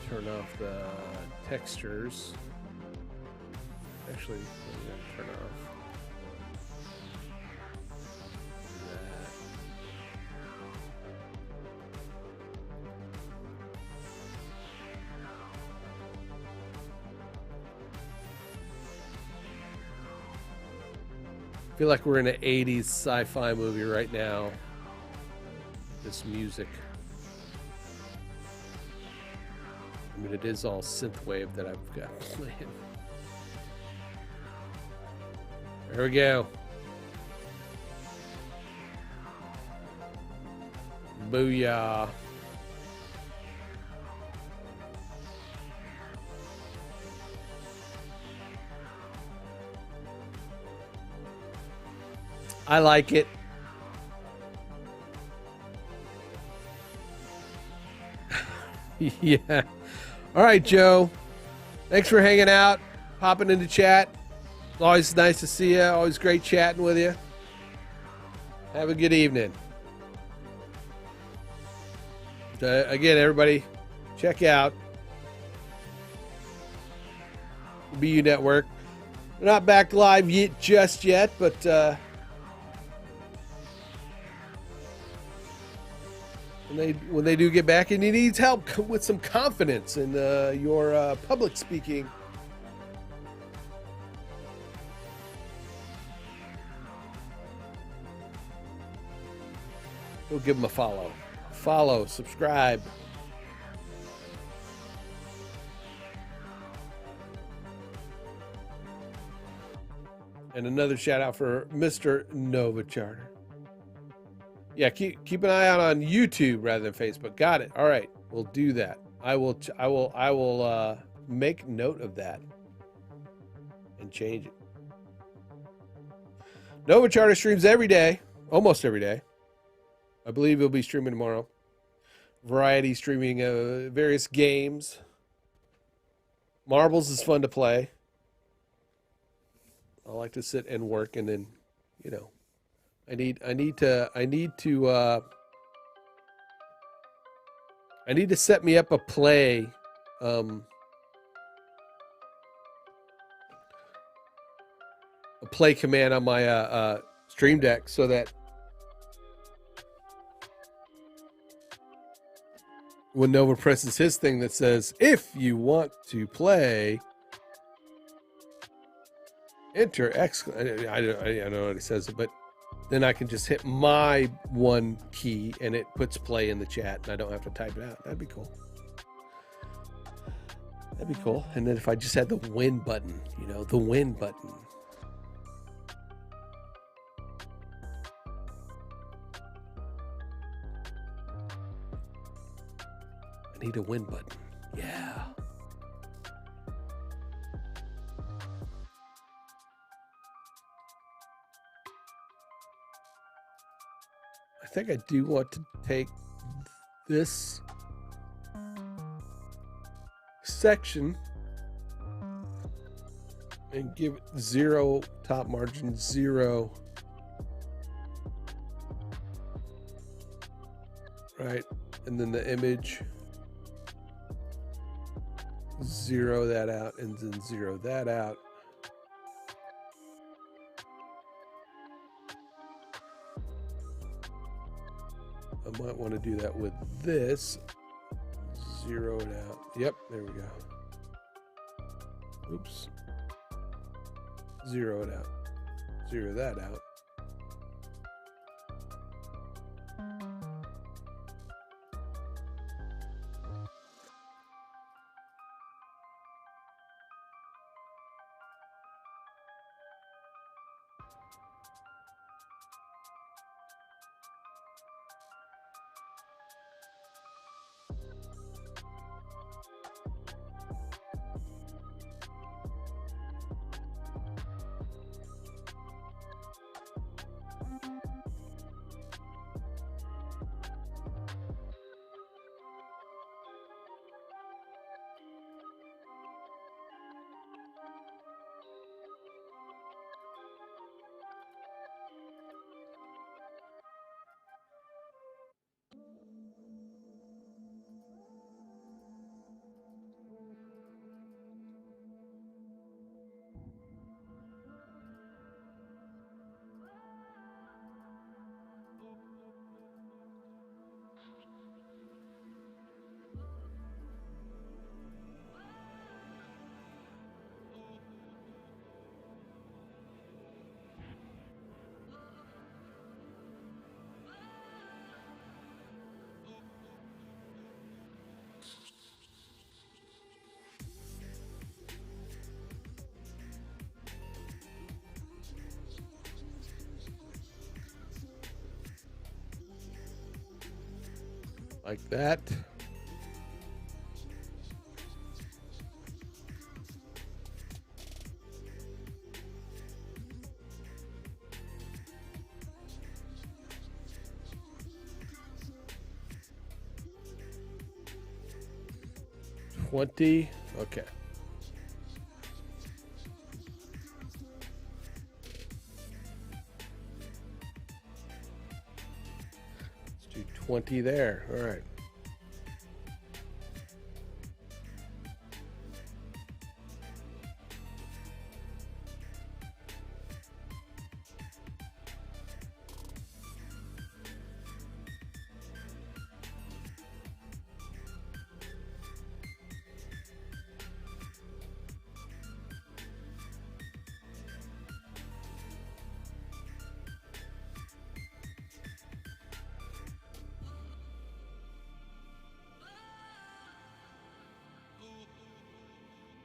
turn off the textures. Actually, I'm going to turn off that. I feel like we're in an 80s sci-fi movie right now. This music. I mean, it is all synthwave that I've got playing. There we go. Booyah. I like it. Yeah. All right, Joe. Thanks for hanging out, popping into chat. Always nice to see you. Always great chatting with you. Have a good evening. Again, everybody, check out BU Network. We're not back live just yet, but when they do get back, and you need help with some confidence in your public speaking. Go give them a follow. Follow, subscribe. And another shout out for Mr. Nova Charter. Yeah, keep an eye out on YouTube rather than Facebook. Got it. All right, we'll do that. I will make note of that and change it. Nova Charter streams every day, almost every day. I believe he'll be streaming tomorrow. Variety streaming various games. Marbles is fun to play. I like to sit and work, and then, you know, I need to set me up a play play command on my Stream Deck so that when Nova presses his thing that says, if you want to play, enter X. I don't know what it says, but then I can just hit my one key and it puts play in the chat and I don't have to type it out. That'd be cool. That'd be cool. And then if I just had the win button, you know, the win button. I need a win button. Yeah. I think I do want to take this section and give it 0 top margin, 0. Right. And then the image, 0 that out, and then 0 that out. I might want to do that with this. 0 it out. Yep, there we go. Oops. 0 it out. 0 that out. Like that. $20. Okay. Let's do 20 there. All right.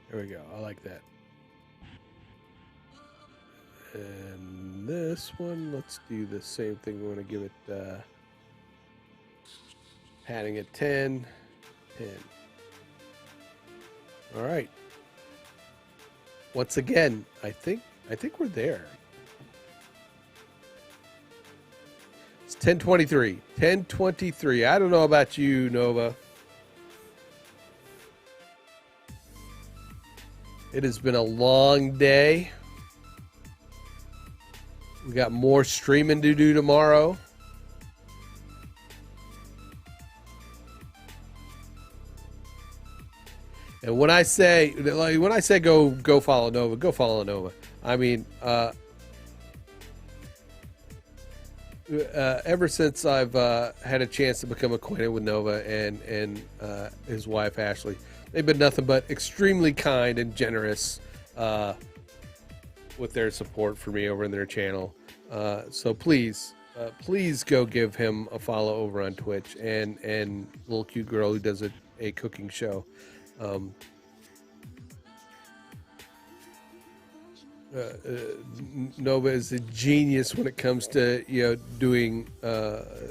There we go. I like that. And this one, let's do the same thing. We want to give it padding at 10, 10. All right. Once again, I think we're there. It's 10:23. 10:23. I don't know about you, Nova. It has been a long day. We got more streaming to do tomorrow. And when I say go follow Nova, go follow Nova. I mean, ever since I've had a chance to become acquainted with Nova and his wife Ashley, they've been nothing but extremely kind and generous with their support for me over in their channel. So please go give him a follow over on Twitch, and little cute girl who does a cooking show. Nova is a genius when it comes to doing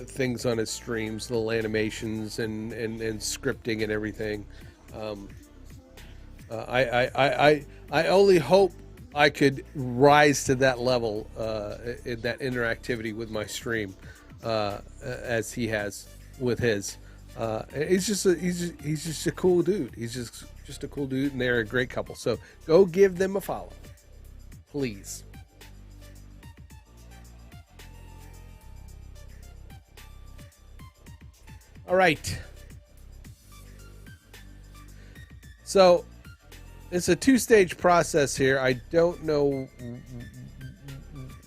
things on his streams, little animations and scripting and everything. I only hope I could rise to that level in that interactivity with my stream as he has with his. He's just a cool dude. He's just a cool dude, and they're a great couple. So go give them a follow, please. All right. So it's a two-stage process here. I don't know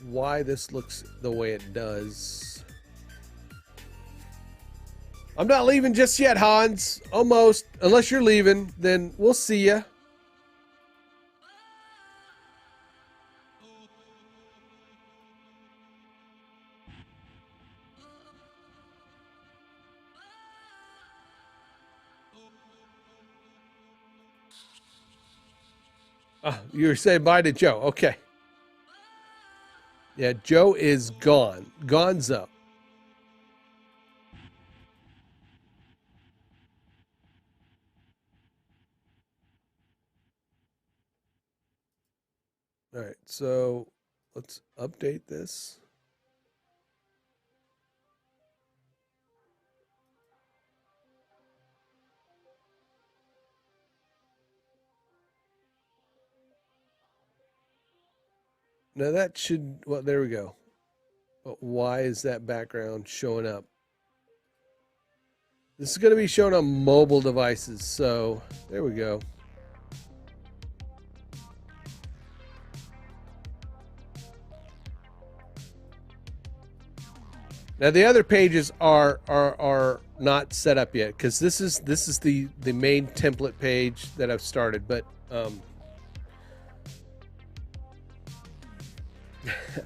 why this looks the way it does. I'm not leaving just yet, Hans. Almost. Unless you're leaving, then we'll see ya. Oh, you were saying bye to Joe. Okay. Yeah, Joe is gone. Gonzo. All right, so let's update this. Now that should, well, there we go. But why is that background showing up? This is going to be shown on mobile devices, so there we go. Now the other pages are not set up yet because this is the main template page that I've started, but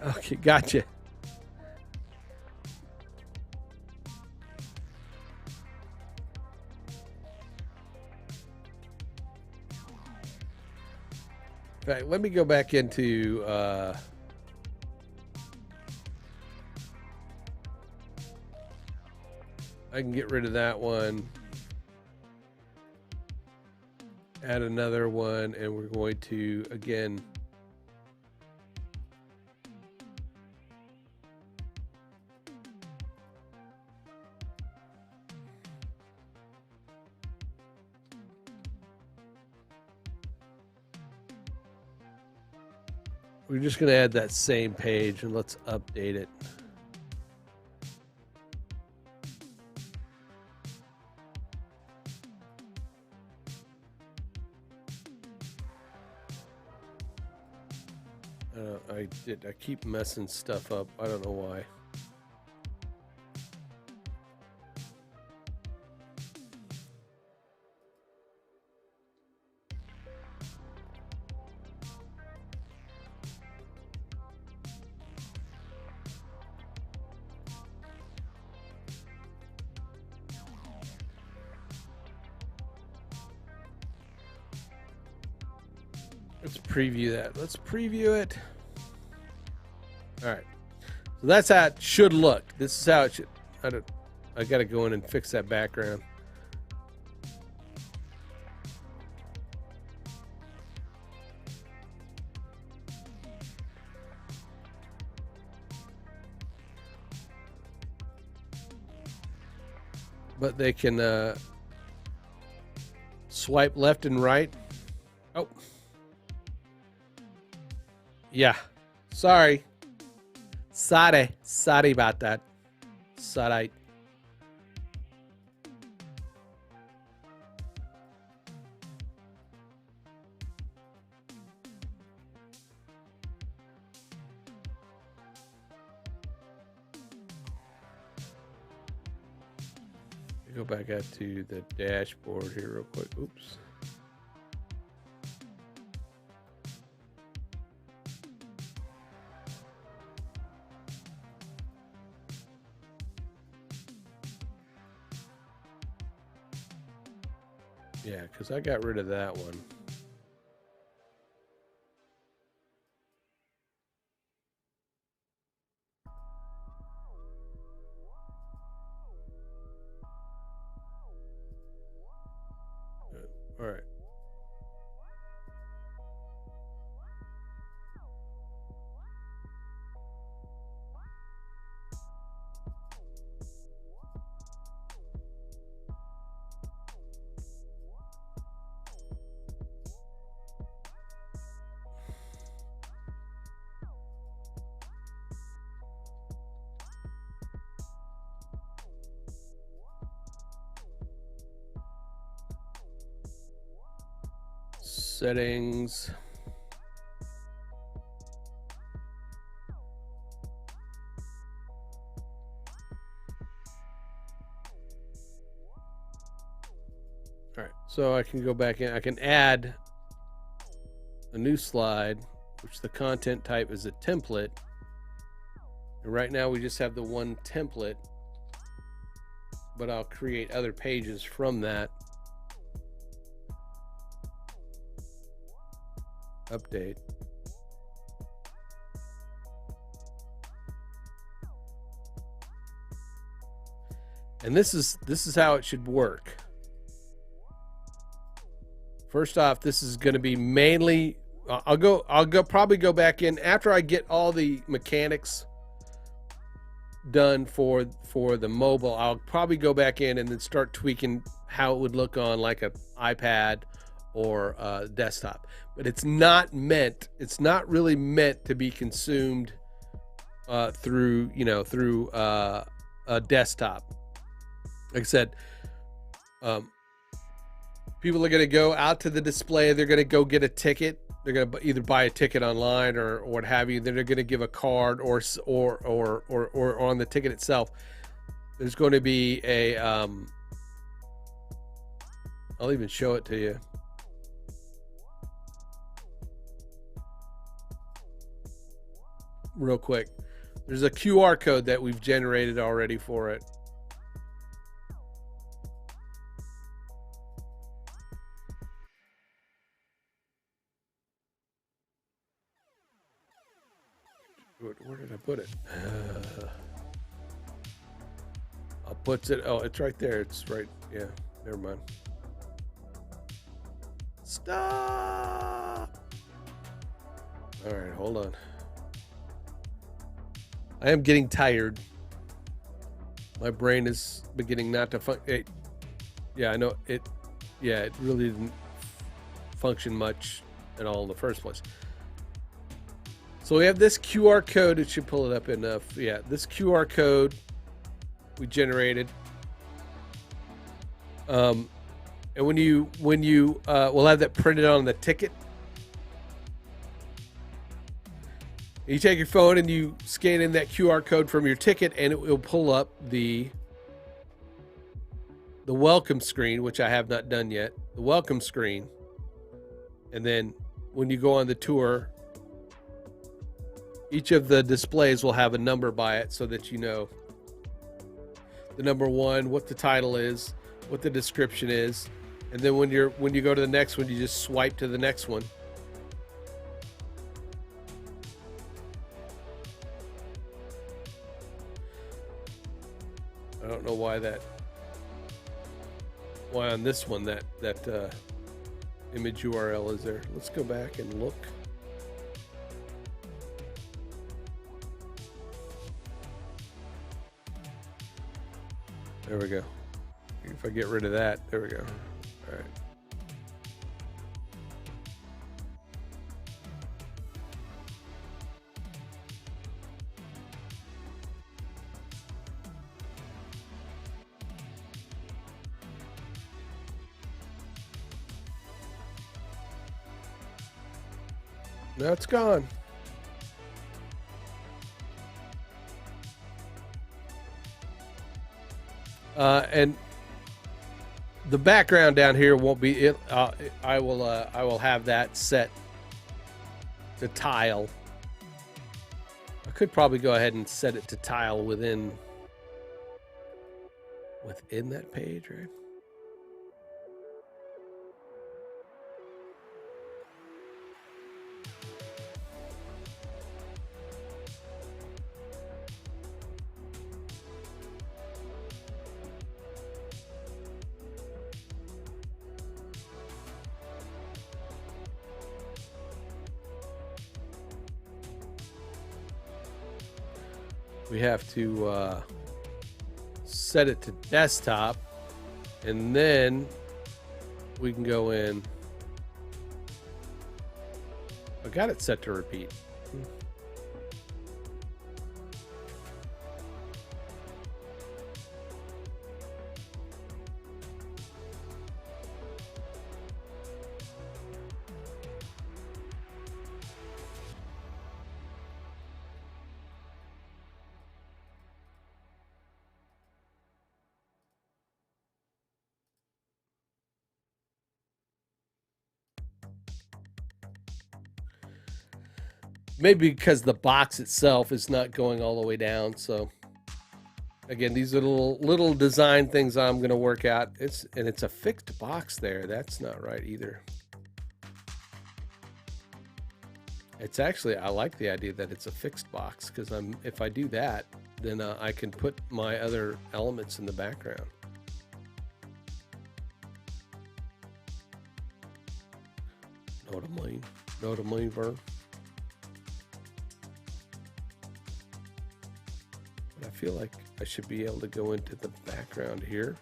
okay, gotcha. In fact, let me go back into I can get rid of that one, add another one, and we're going to again we're just going to add that same page and let's update it. I keep messing stuff up. I don't know why. Let's preview that. Let's preview it. All right. So that's how it should look. This is how it should. I got to go in and fix that background. But they can swipe left and right. Oh. Yeah. Sorry. Sorry about that. Sorry. go back out to the dashboard here real quick. Oops. Yeah, because I got rid of that one. All right. Settings. All right, so I can go back in. I can add a new slide, which the content type is a template. And right now we just have the one template, but I'll create other pages from that. Update. And this is how it should work. First off, this is going to be mainly I'll probably go back in after I get all the mechanics done for the mobile. I'll probably go back in and then start tweaking how it would look on like an iPad or desktop. But it's not really meant to be consumed through a desktop. Like I said, people are going to go out to the display. They're going to go get a ticket. They're going to either buy a ticket online or what have you. Then they're going to give a card or on the ticket itself. There's going to be a I'll even show it to you. Real quick. There's a QR code that we've generated already for it. Where did I put it? I'll put it. Oh, it's right there. It's right. Yeah. Never mind. Stop. All right. Hold on. I am getting tired. My brain is beginning not to function. Yeah, I know it. Yeah, it really didn't function much at all in the first place. So we have this QR code. It should pull it up enough. Yeah, this QR code we generated. And when you we'll have that printed on the ticket. You take your phone and you scan in that QR code from your ticket, and it will pull up the welcome screen, which I have not done yet. The welcome screen, and then when you go on the tour, each of the displays will have a number by it, so that you know the number one, what the title is, what the description is, and then when you go to the next one, you just swipe to the next one. I don't know why on this one that image URL is there. Let's go back and look. There we go. If I get rid of that, there we go. All right. Now it's gone. And the background down here won't be it. I will have that set to tile. I could probably go ahead and set it to tile within that page, right? We have to set it to desktop, and then we can go in. I got it set to repeat. Maybe because the box itself is not going all the way down. So again, these are little design things I'm going to work out. It's a fixed box there. That's not right either. It's actually, I like the idea that it's a fixed box, because if I do that, then I can put my other elements in the background. Know what I mean? Know what I mean, Vern? I feel like I should be able to go into the background here.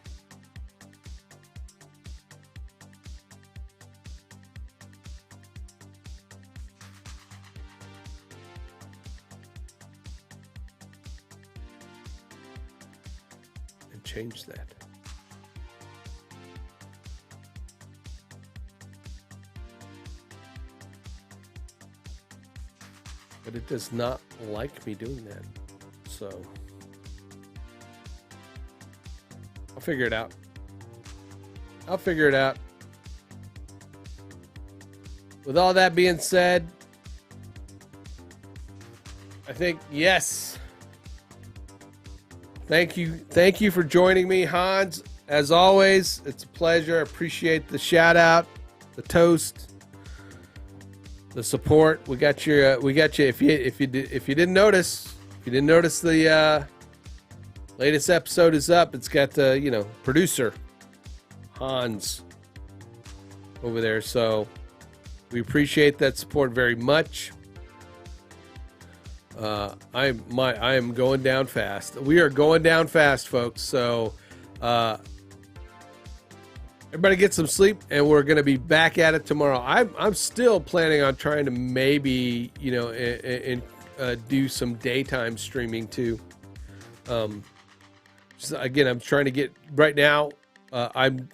And change that. But it does not like me doing that. So I'll figure it out. I'll figure it out. With all that being said, I think, yes. Thank you for joining me, Hans. As always, it's a pleasure. I appreciate the shout out, the toast, the support. We got you. If you didn't notice, the latest episode is up. It's got the producer Hans over there. So we appreciate that support very much. I am going down fast. We are going down fast, folks. So everybody get some sleep, and we're going to be back at it tomorrow. I'm still planning on trying to maybe do some daytime streaming too. Again, I'm trying to get right now. I'm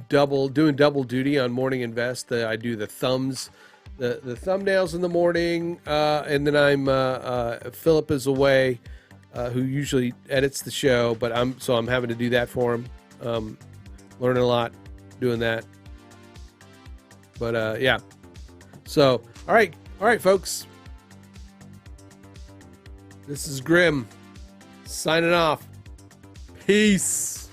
doing double duty on Morning Invest. I do the thumbs. The thumbnails in the morning, and then Philip is away, who usually edits the show, but I'm having to do that for him. Learning a lot doing that. But yeah. So all right, folks. This is Grim signing off. Peace.